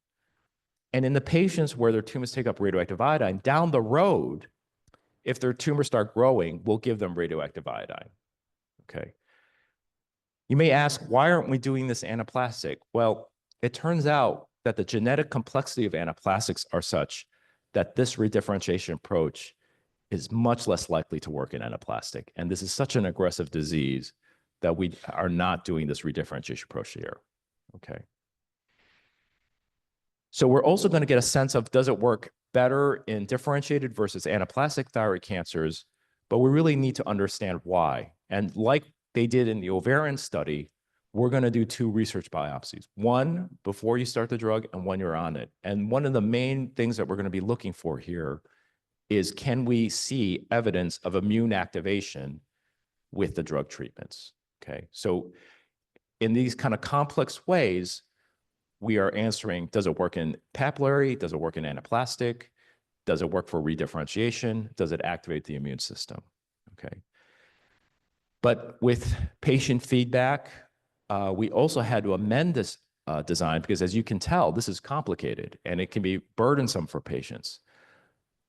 And in the patients where their tumors take up radioactive iodine, down the road, if their tumors start growing, we'll give them radioactive iodine, okay? You may ask, why aren't we doing this anaplastic? Well, it turns out that the genetic complexity of anaplastics are such that this redifferentiation approach is much less likely to work in anaplastic. And this is such an aggressive disease that we are not doing this redifferentiation approach here, okay? So we're also going to get a sense of, does it work better in differentiated versus anaplastic thyroid cancers? But we really need to understand why. And like they did in the ovarian study, we're going to do 2 research biopsies, one before you start the drug and when you're on it. And one of the main things that we're going to be looking for here is, can we see evidence of immune activation with the drug treatments? Okay, so in these kind of complex ways, we are answering, does it work in papillary? Does it work in anaplastic? Does it work for redifferentiation? Does it activate the immune system? Okay. But with patient feedback, we also had to amend this design because, as you can tell, this is complicated and it can be burdensome for patients.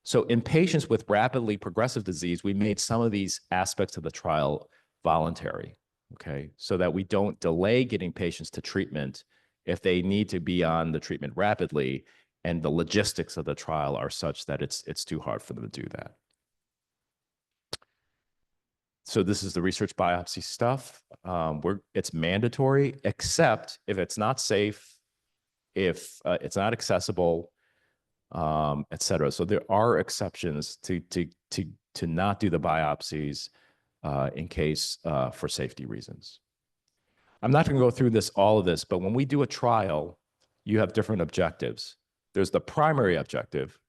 So in patients with rapidly progressive disease, we made some of these aspects of the trial voluntary, okay, so that we don't delay getting patients to treatment if they need to be on the treatment rapidly and the logistics of the trial are such that it's too hard for them to do that. So this is the research biopsy stuff. It's mandatory, except if it's not safe, if it's not accessible, et cetera. So there are exceptions to not do the biopsies in case for safety reasons. I'm not going to go through all of this, but when we do a trial, you have different objectives. There's the primary objective.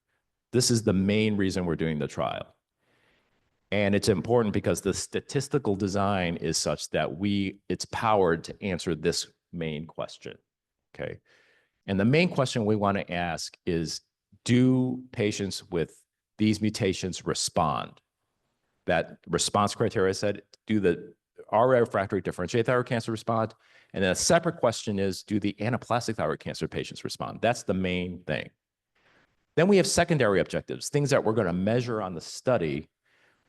This is the main reason we're doing the trial. And it's important because the statistical design is such that it's powered to answer this main question, okay? And the main question we want to ask is, do patients with these mutations respond? That response criteria said, do the RAI-refractory differentiated thyroid cancer respond? And then a separate question is, do the anaplastic thyroid cancer patients respond? That's the main thing. Then we have secondary objectives, things that we're going to measure on the study,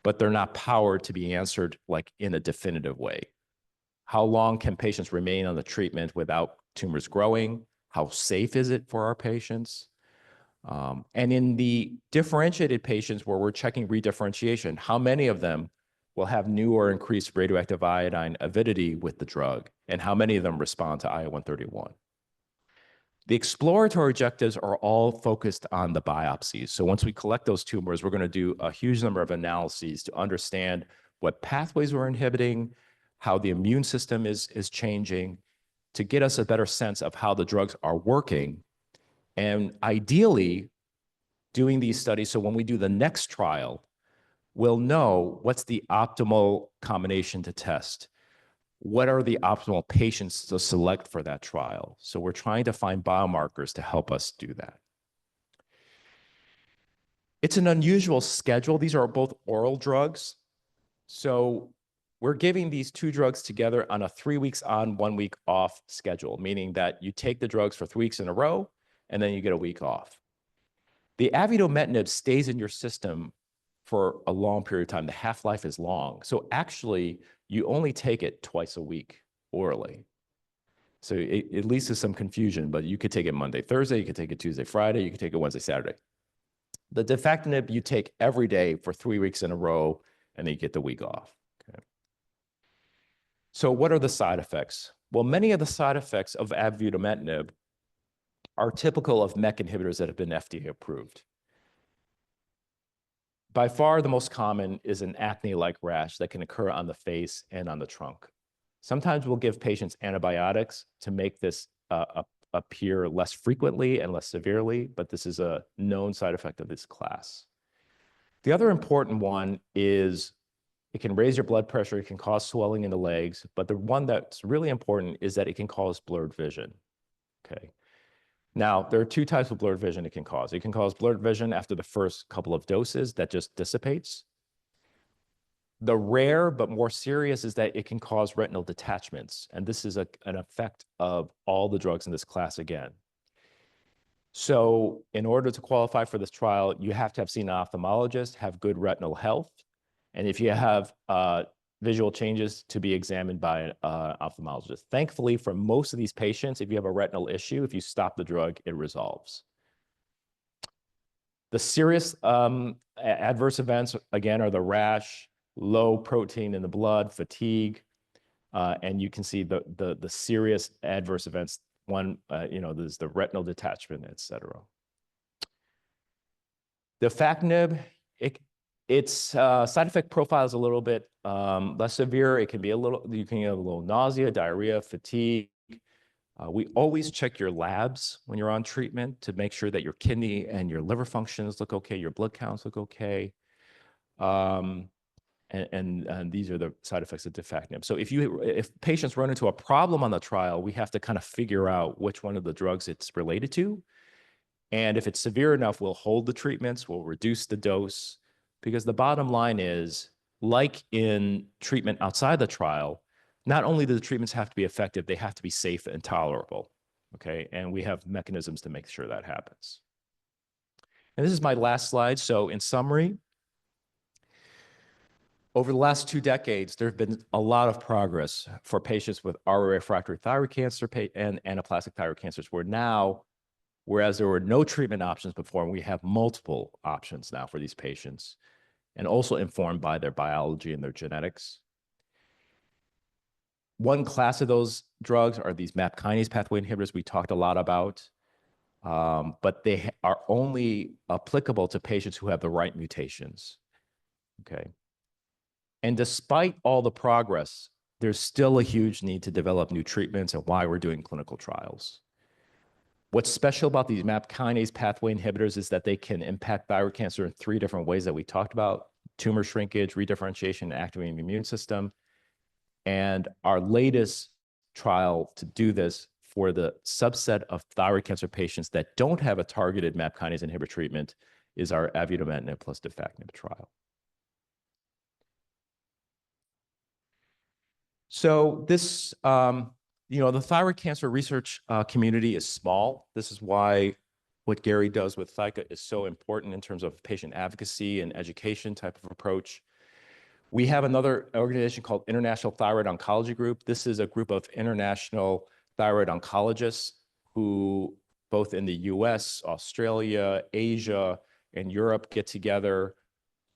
but they're not powered to be answered like in a definitive way. How long can patients remain on the treatment without tumors growing? How safe is it for our patients? And in the differentiated patients where we're checking redifferentiation, how many of them will have new or increased radioactive iodine avidity with the drug? And how many of them respond to I-131? The exploratory objectives are all focused on the biopsies. So once we collect those tumors, we're going to do a huge number of analyses to understand what pathways we're inhibiting, how the immune system is changing, to get us a better sense of how the drugs are working. And ideally, doing these studies, so when we do the next trial, we'll know what's the optimal combination to test. What are the optimal patients to select for that trial? So we're trying to find biomarkers to help us do that. It's an unusual schedule. These are both oral drugs. So we're giving these two drugs together on a 3 weeks on, 1 week off schedule, meaning that you take the drugs for 3 weeks in a row, and then you get a week off. The avidamentinib stays in your system for a long period of time. The half-life is long. So actually, you only take it twice a week orally. So it leads to some confusion, but you could take it Monday, Thursday, you could take it Tuesday, Friday, you could take it Wednesday, Saturday. The defactinib you take every day for 3 weeks in a row, and then you get the week off. Okay. So what are the side effects? Well, many of the side effects of avidamentinib are typical of MEK inhibitors that have been FDA approved. By far, the most common is an acne-like rash that can occur on the face and on the trunk. Sometimes we'll give patients antibiotics to make this appear less frequently and less severely, but this is a known side effect of this class. The other important one is it can raise your blood pressure, it can cause swelling in the legs, but the one that's really important is that it can cause blurred vision, okay? Now, there are two types of blurred vision it can cause. It can cause blurred vision after the first couple of doses that just dissipates. The rare but more serious is that it can cause retinal detachments, and this is an effect of all the drugs in this class again. So in order to qualify for this trial, you have to have seen an ophthalmologist, have good retinal health, and if you have visual changes, to be examined by an ophthalmologist. Thankfully, for most of these patients, if you have a retinal issue, if you stop the drug, it resolves. The serious adverse events, again, are the rash, low protein in the blood, fatigue, and you can see the serious adverse events. One, there's the retinal detachment, et cetera. Defactinib, its side effect profile is a little bit less severe. It can be you can have a little nausea, diarrhea, fatigue. We always check your labs when you're on treatment to make sure that your kidney and your liver functions look okay, your blood counts look okay. And these are the side effects of defactinib. So if patients run into a problem on the trial, we have to kind of figure out which one of the drugs it's related to. And if it's severe enough, we'll hold the treatments, we'll reduce the dose, because the bottom line is, like in treatment outside the trial, not only do the treatments have to be effective, they have to be safe and tolerable, okay? And we have mechanisms to make sure that happens. And this is my last slide. So in summary, over the last 2 decades, there have been a lot of progress for patients with RAI-refractory thyroid cancer and anaplastic thyroid cancers, where now, whereas there were no treatment options before, we have multiple options now for these patients, and also informed by their biology and their genetics. One class of those drugs are these MAP kinase pathway inhibitors we talked a lot about, but they are only applicable to patients who have the right mutations, okay? And despite all the progress, there's still a huge need to develop new treatments, and why we're doing clinical trials. What's special about these MAP kinase pathway inhibitors is that they can impact thyroid cancer in 3 different ways that we talked about: tumor shrinkage, redifferentiation, and activating the immune system. And our latest trial to do this for the subset of thyroid cancer patients that don't have a targeted MAP kinase inhibitor treatment is our avidamentinib plus defactinib trial. So this, the thyroid cancer research community is small. This is why what Gary does with ThyCa is so important in terms of patient advocacy and education type of approach. We have another organization called International Thyroid Oncology Group. This is a group of international thyroid oncologists who both in the US, Australia, Asia, and Europe get together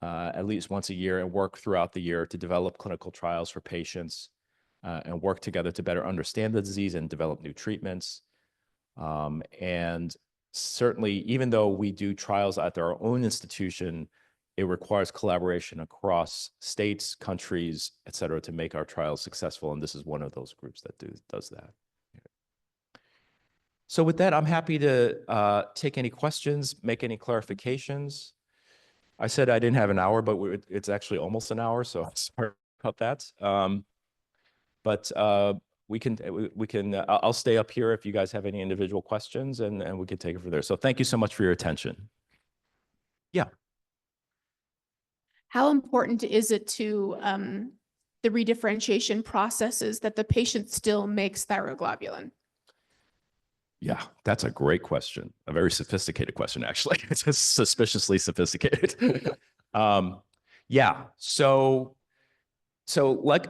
at least once a year and work throughout the year to develop clinical trials for patients and work together to better understand the disease and develop new treatments. And certainly, even though we do trials at our own institution, it requires collaboration across states, countries, et cetera, to make our trials successful. And this is one of those groups that does that. So with that, I'm happy to take any questions, make any clarifications. I said I didn't have an hour, but it's actually almost an hour, so sorry about that. But we can I'll stay up here if you guys have any individual questions, and we can take it from there. So thank you so much for your attention. Yeah. How important is it to the redifferentiation processes that the patient still makes thyroglobulin? Yeah, that's a great question. A very sophisticated question, actually. It's just suspiciously sophisticated. Yeah. So like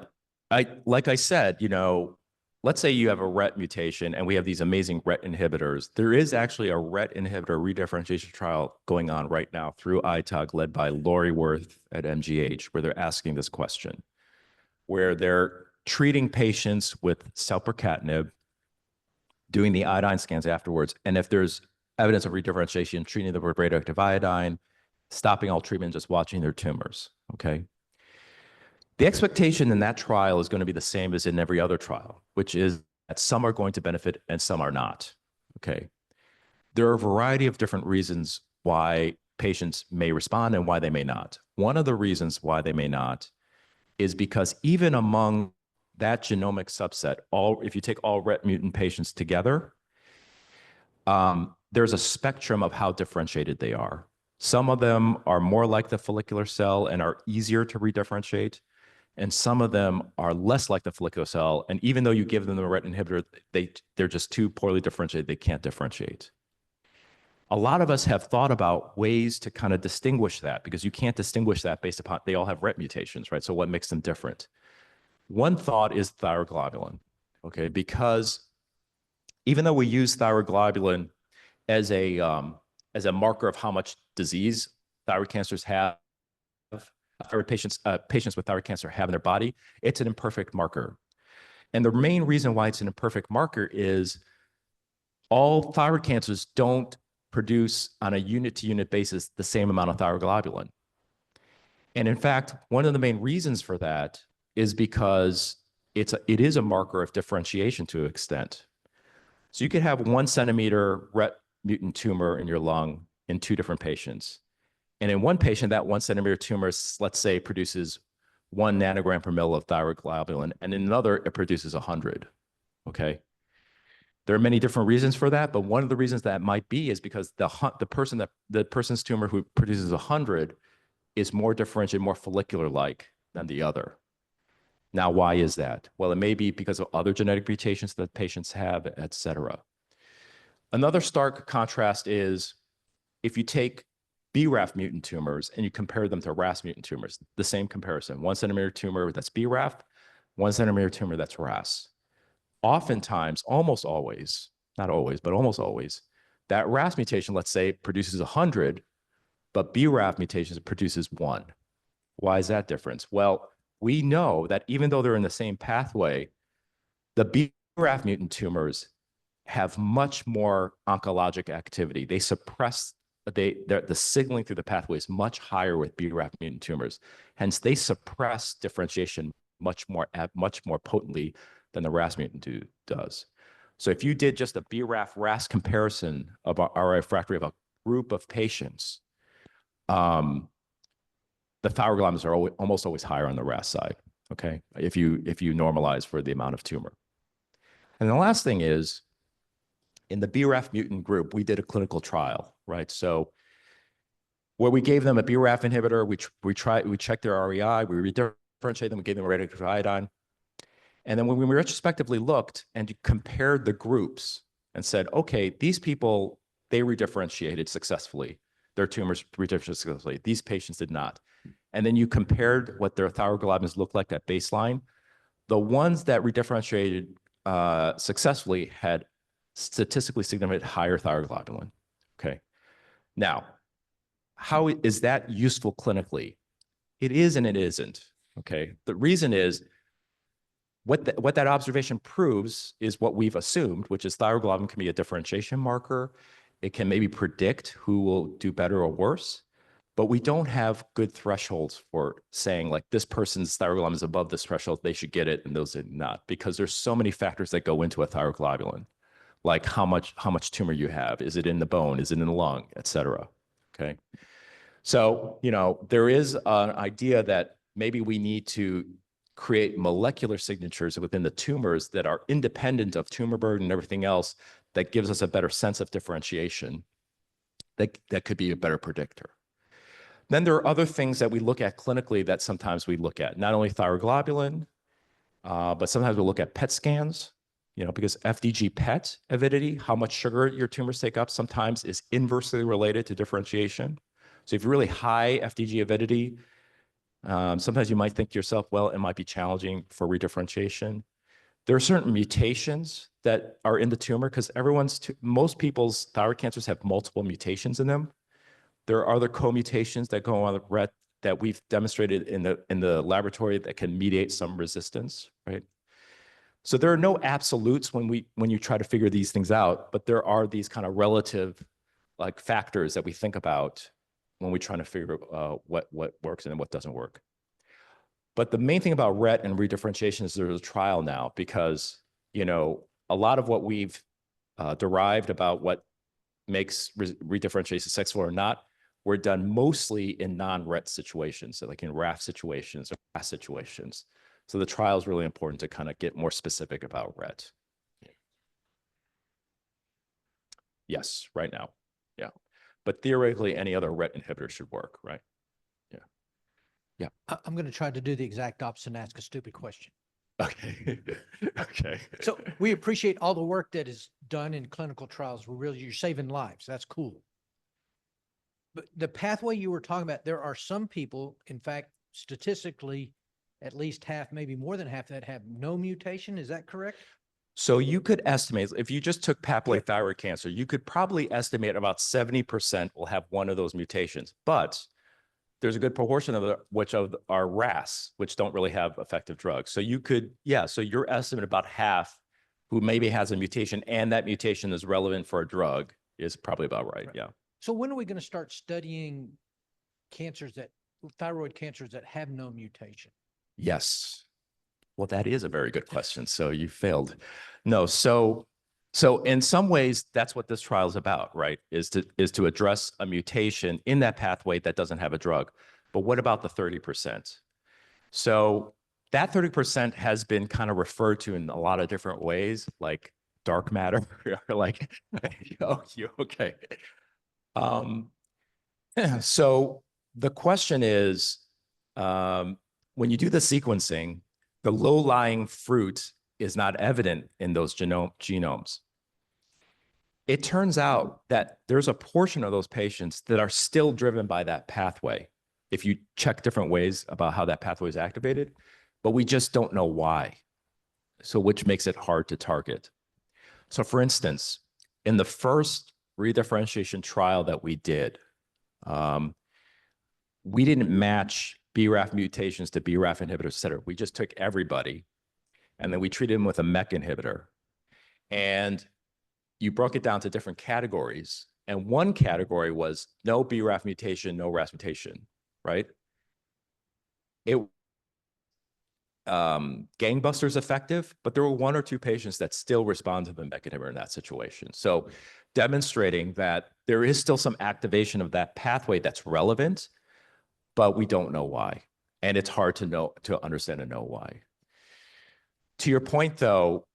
I said, let's say you have a RET mutation and we have these amazing RET inhibitors. There is actually a RET inhibitor redifferentiation trial going on right now through ITOG led by Lori Worth at MGH, where they're asking this question, where they're treating patients with selpercatinib, doing the iodine scans afterwards. And if there's evidence of redifferentiation, treating them with radioactive iodine, stopping all treatment, just watching their tumors, okay? The expectation in that trial is going to be the same as in every other trial, which is that some are going to benefit and some are not, okay? There are a variety of different reasons why patients may respond and why they may not. One of the reasons why they may not is because even among that genomic subset, if you take all RET mutant patients together, there's a spectrum of how differentiated they are. Some of them are more like the follicular cell and are easier to redifferentiate, and some of them are less like the follicular cell. And even though you give them the RET inhibitor, they're just too poorly differentiated, they can't differentiate. A lot of us have thought about ways to kind of distinguish that, because you can't distinguish that based upon, they all have RET mutations, right? So what makes them different? One thought is thyroglobulin, okay? Because even though we use thyroglobulin as a marker of how much disease thyroid cancers have, patients with thyroid cancer have in their body, it's an imperfect marker. And the main reason why it's an imperfect marker is all thyroid cancers don't produce on a unit-to-unit basis the same amount of thyroglobulin. And in fact, one of the main reasons for that is because it is a marker of differentiation to an extent. So you could have 1 centimeter RET mutant tumor in your lung in 2 different patients. And in one patient, that 1 centimeter tumor, let's say, produces 1 nanogram per mil of thyroglobulin, and in another, it produces 100, okay? There are many different reasons for that, but one of the reasons that might be is because the person's tumor who produces 100 is more differentiated, more follicular-like than the other. Now, why is that? Well, it may be because of other genetic mutations that patients have, et cetera. Another stark contrast is if you take BRAF mutant tumors and you compare them to RAS mutant tumors, the same comparison, 1 centimeter tumor that's BRAF, 1 centimeter tumor that's RAS. Oftentimes, almost always, not always, but almost always, that RAS mutation, let's say, produces 100, but BRAF mutations produces 1. Why is that difference? Well, we know that even though they're in the same pathway, the BRAF mutant tumors have much more oncologic activity. They suppress, the signaling through the pathway is much higher with BRAF mutant tumors. Hence, they suppress differentiation much more potently than the RAS mutant does. So if you did just a BRAF-RAS comparison of our RAI-refractory of a group of patients, the thyroglobulins are almost always higher on the RAS side, okay? If you normalize for the amount of tumor. And the last thing is, in the BRAF mutant group, we did a clinical trial, right? So where we gave them a BRAF inhibitor, we checked their REI, we redifferentiated them, we gave them radioactive iodine. And then when we retrospectively looked and compared the groups and said, okay, these people, they redifferentiated successfully. Their tumors redifferentiated successfully. These patients did not. And then you compared what their thyroglobulins looked like at baseline. The ones that redifferentiated successfully had statistically significant higher thyroglobulin. Okay. Now, how is that useful clinically? It is and it isn't. Okay. The reason is what that observation proves is what we've assumed, which is thyroglobulin can be a differentiation marker. It can maybe predict who will do better or worse, but we don't have good thresholds for saying like this person's thyroglobulin is above this threshold, they should get it, and those did not, because there's so many factors that go into a thyroglobulin, like how much tumor you have, is it in the bone, is it in the lung, et cetera. Okay. So, there is an idea that maybe we need to create molecular signatures within the tumors that are independent of tumor burden and everything else that gives us a better sense of differentiation that could be a better predictor. Then there are other things that we look at clinically that sometimes we look at, not only thyroglobulin, but sometimes we'll look at PET scans, because FDG PET avidity, how much sugar your tumors take up, sometimes is inversely related to differentiation. So if you're really high FDG avidity, sometimes you might think to yourself, well, it might be challenging for redifferentiation. There are certain mutations that are in the tumor because most people's thyroid cancers have multiple mutations in them. There are other co-mutations that go on the RET that we've demonstrated in the laboratory that can mediate some resistance, right? So there are no absolutes when you try to figure these things out, but there are these kind of relative like factors that we think about when we're trying to figure what works and what doesn't work. But the main thing about RET and redifferentiation is there's a trial now because, a lot of what we've derived about what makes redifferentiation successful or not, were done mostly in non-RET situations, so like in RAF situations or RAS situations. So the trial is really important to kind of get more specific about RET. Yes, right now. Yeah. But theoretically, any other RET inhibitor should work, right? Yeah. Yeah. I'm going to try to do the exact opposite and ask a stupid question. Okay. Okay. So we appreciate all the work that is done in clinical trials. You're saving lives. That's cool. But the pathway you were talking about, there are some people, in fact, statistically, at least half, maybe more than half, that have no mutation. Is that correct? So you could estimate, if you just took papillary thyroid cancer, you could probably estimate about 70% will have one of those mutations. But there's a good proportion of which are RAS, which don't really have effective drugs. So you could, so your estimate about half who maybe has a mutation and that mutation is relevant for a drug is probably about right. Yeah. So when are we going to start studying thyroid cancers that have no mutation? Yes. Well, that is a very good question. So you failed. No. So in some ways, that's what this trial is about, right? Is to address a mutation in that pathway that doesn't have a drug. But what about the 30%? So that 30% has been kind of referred to in a lot of different ways, like dark matter, or like, okay. So the question is, when you do the sequencing, the low-lying fruit is not evident in those genomes. It turns out that there's a portion of those patients that are still driven by that pathway, if you check different ways about how that pathway is activated, but we just don't know why. So which makes it hard to target. So for instance, in the first redifferentiation trial that we did, we didn't match BRAF mutations to BRAF inhibitors, et cetera. We just took everybody and then we treated them with a MEK inhibitor. And you broke it down to different categories. And one category was no BRAF mutation, no RAS mutation, right? It gangbusters effective, but there were one or two patients that still respond to the MEK inhibitor in that situation. So demonstrating that there is still some activation of that pathway that's relevant, but we don't know why. And it's hard to understand and know why. To your point, though,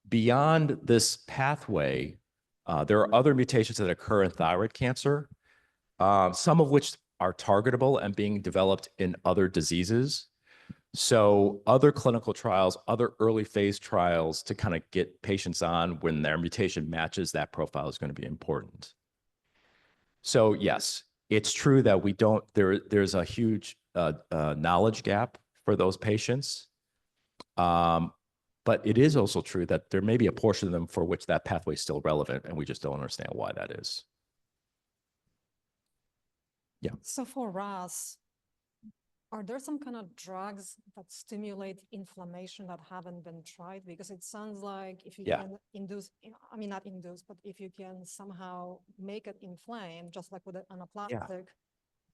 beyond this pathway, there are other mutations that occur in thyroid cancer, some of which are targetable and being developed in other diseases. So other clinical trials, other early phase trials to kind of get patients on when their mutation matches that profile is going to be important. So yes, it's true that we don't, there's a huge knowledge gap for those patients. But it is also true that there may be a portion of them for which that pathway is still relevant, and we just don't understand why that is. Yeah. So for RAS, are there some kind of drugs that stimulate inflammation that haven't been tried? Because it sounds like if you Yeah. can induce, I mean, not induce, but if you can somehow make it inflame, just like with an anaplastic,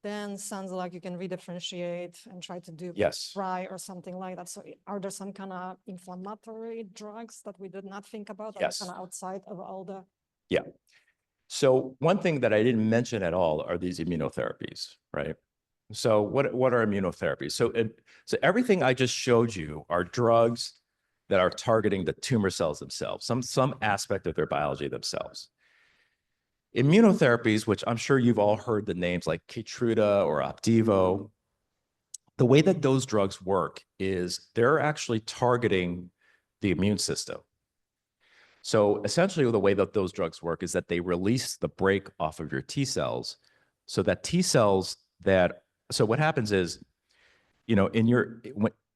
then sounds like you can redifferentiate and try to do Yes. RAI or something like that. So are there some kind of inflammatory drugs that we did not think about? Yes. Kind of outside of all the. Yeah. So one thing that I didn't mention at all are these immunotherapies, right? So what are immunotherapies? So everything I just showed you are drugs that are targeting the tumor cells themselves, some aspect of their biology themselves. Immunotherapies, which I'm sure you've all heard the names like Keytruda or Opdivo, the way that those drugs work is they're actually targeting the immune system. So essentially the way that those drugs work is that they release the brake off of your T cells so that T cells so what happens is,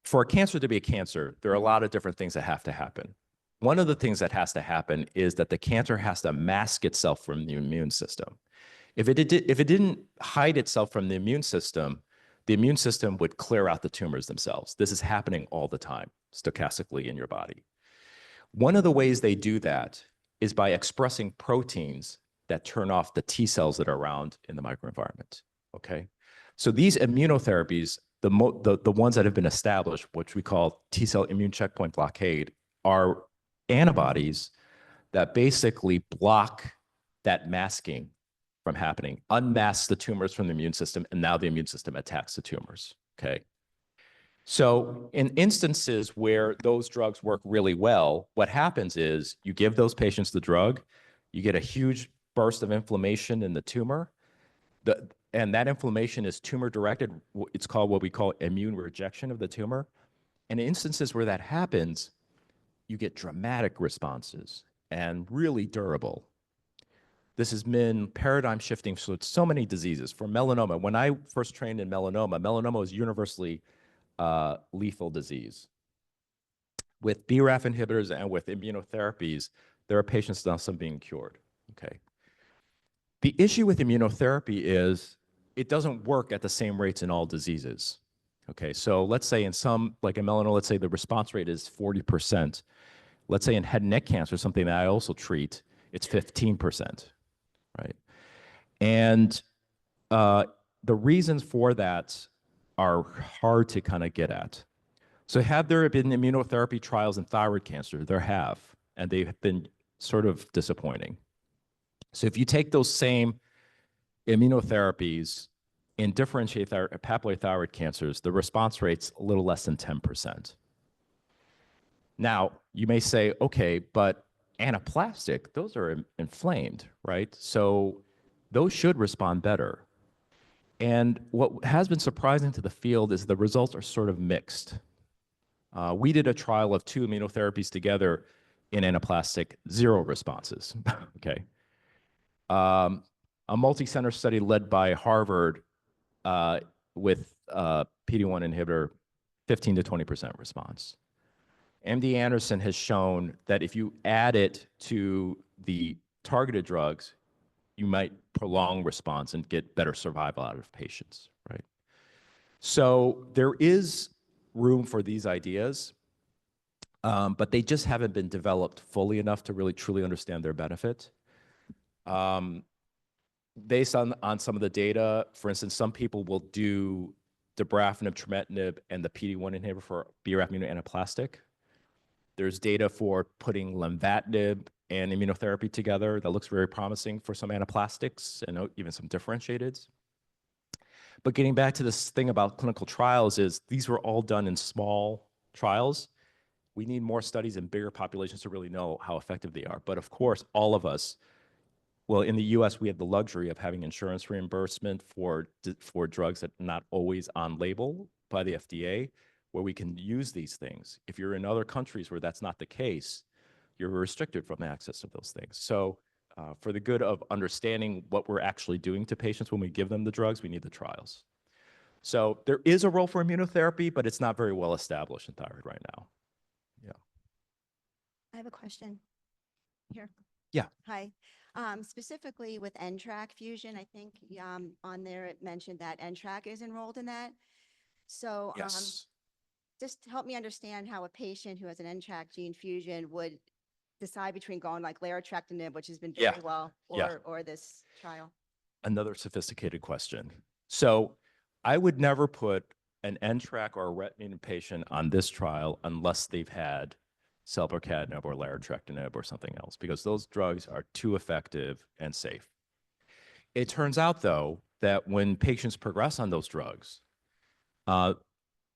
for a cancer to be a cancer, there are a lot of different things that have to happen. One of the things that has to happen is that the cancer has to mask itself from the immune system. If it didn't hide itself from the immune system would clear out the tumors themselves. This is happening all the time, stochastically in your body. One of the ways they do that is by expressing proteins that turn off the T cells that are around in the microenvironment, okay? So these immunotherapies, the ones that have been established, which we call T cell immune checkpoint blockade, are antibodies that basically block that masking from happening, unmask the tumors from the immune system, and now the immune system attacks the tumors, okay? So in instances where those drugs work really well, what happens is you give those patients the drug, you get a huge burst of inflammation in the tumor, and that inflammation is tumor-directed. It's called what we call immune rejection of the tumor. And in instances where that happens, you get dramatic responses and really durable. This has been paradigm shifting for so many diseases. For melanoma, when I first trained in melanoma is universally lethal disease. With BRAF inhibitors and with immunotherapies, there are patients now some being cured, okay? The issue with immunotherapy is it doesn't work at the same rates in all diseases, okay? So let's say in some, like in melanoma, let's say the response rate is 40%. Let's say in head and neck cancer, something that I also treat, it's 15%, right? And the reasons for that are hard to kind of get at. So have there been immunotherapy trials in thyroid cancer? There have, and they've been sort of disappointing. So if you take those same immunotherapies and differentiate papillary thyroid cancers, the response rate's a little less than 10%. Now, you may say, okay, but anaplastic, those are inflamed, right? So those should respond better. And what has been surprising to the field is the results are sort of mixed. We did a trial of 2 immunotherapies together in anaplastic, 0 responses, okay? A multi-center study led by Harvard with PD-1 inhibitor, 15 to 20% response. MD Anderson has shown that if you add it to the targeted drugs, you might prolong response and get better survival out of patients, right? So there is room for these ideas, but they just haven't been developed fully enough to really truly understand their benefit. Based on some of the data, for instance, some people will do dabrafenib, trametinib, and the PD-1 inhibitor for BRAF immunoanaplastic. There's data for putting lenvatinib and immunotherapy together that looks very promising for some anaplastics and even some differentiateds. But getting back to this thing about clinical trials is these were all done in small trials. We need more studies in bigger populations to really know how effective they are. But of course, all of us, well, in the US, we have the luxury of having insurance reimbursement for drugs that are not always on label by the FDA, where we can use these things. If you're in other countries where that's not the case, you're restricted from access to those things. So for the good of understanding what we're actually doing to patients when we give them the drugs, we need the trials. So there is a role for immunotherapy, but it's not very well established in thyroid right now. Yeah. I have a question. Here. Yeah. Hi. Specifically with NTRK fusion, I think on there it mentioned that NTRK is enrolled in that. So Yes. just help me understand how a patient who has an NTRK gene fusion would decide between going like larotrectinib, which has been Yeah. very well, Yeah. or this trial. Another sophisticated question. So I would never put an NTRK or a RET mutant patient on this trial unless they've had selpercatinib or larotrectinib or something else, because those drugs are too effective and safe. It turns out, though, that when patients progress on those drugs,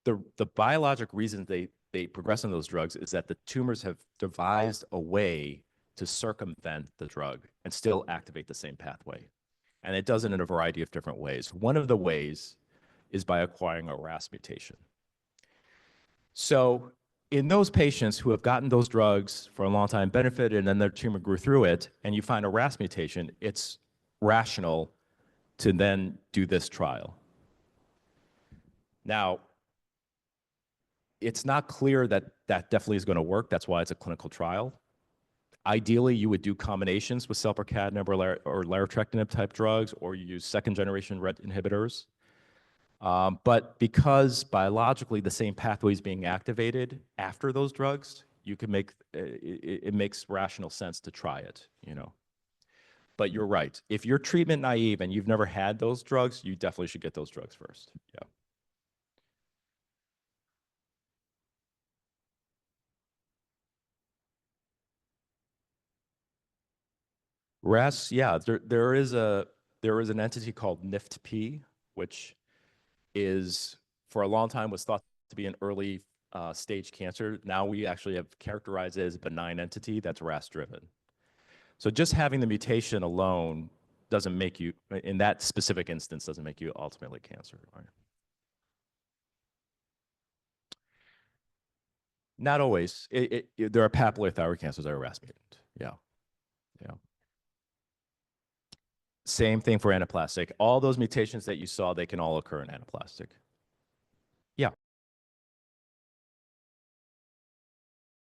the biologic reason they progress on those drugs is that the tumors have devised a way to circumvent the drug and still activate the same pathway. And it does it in a variety of different ways. One of the ways is by acquiring a RAS mutation. So in those patients who have gotten those drugs for a long time, benefited, and then their tumor grew through it, and you find a RAS mutation, it's rational to then do this trial. Now, it's not clear that that definitely is going to work. That's why it's a clinical trial. Ideally, you would do combinations with selpercatinib or larotrectinib type drugs, or you use second generation RET inhibitors. But because biologically the same pathway is being activated after those drugs, you can make it makes rational sense to try it, you know. But you're right. If you're treatment naive and you've never had those drugs, you definitely should get those drugs first. Yeah. RAS, yeah, there is an entity called NIFT-P, which is for a long time was thought to be an early stage cancer. Now we actually have characterized it as a benign entity that's RAS driven. So just having the mutation alone doesn't make you, in that specific instance, doesn't make you ultimately cancer. Right? Not always. There are papillary thyroid cancers that are RAS mutant. Yeah. Yeah. Same thing for anaplastic. All those mutations that you saw, they can all occur in anaplastic.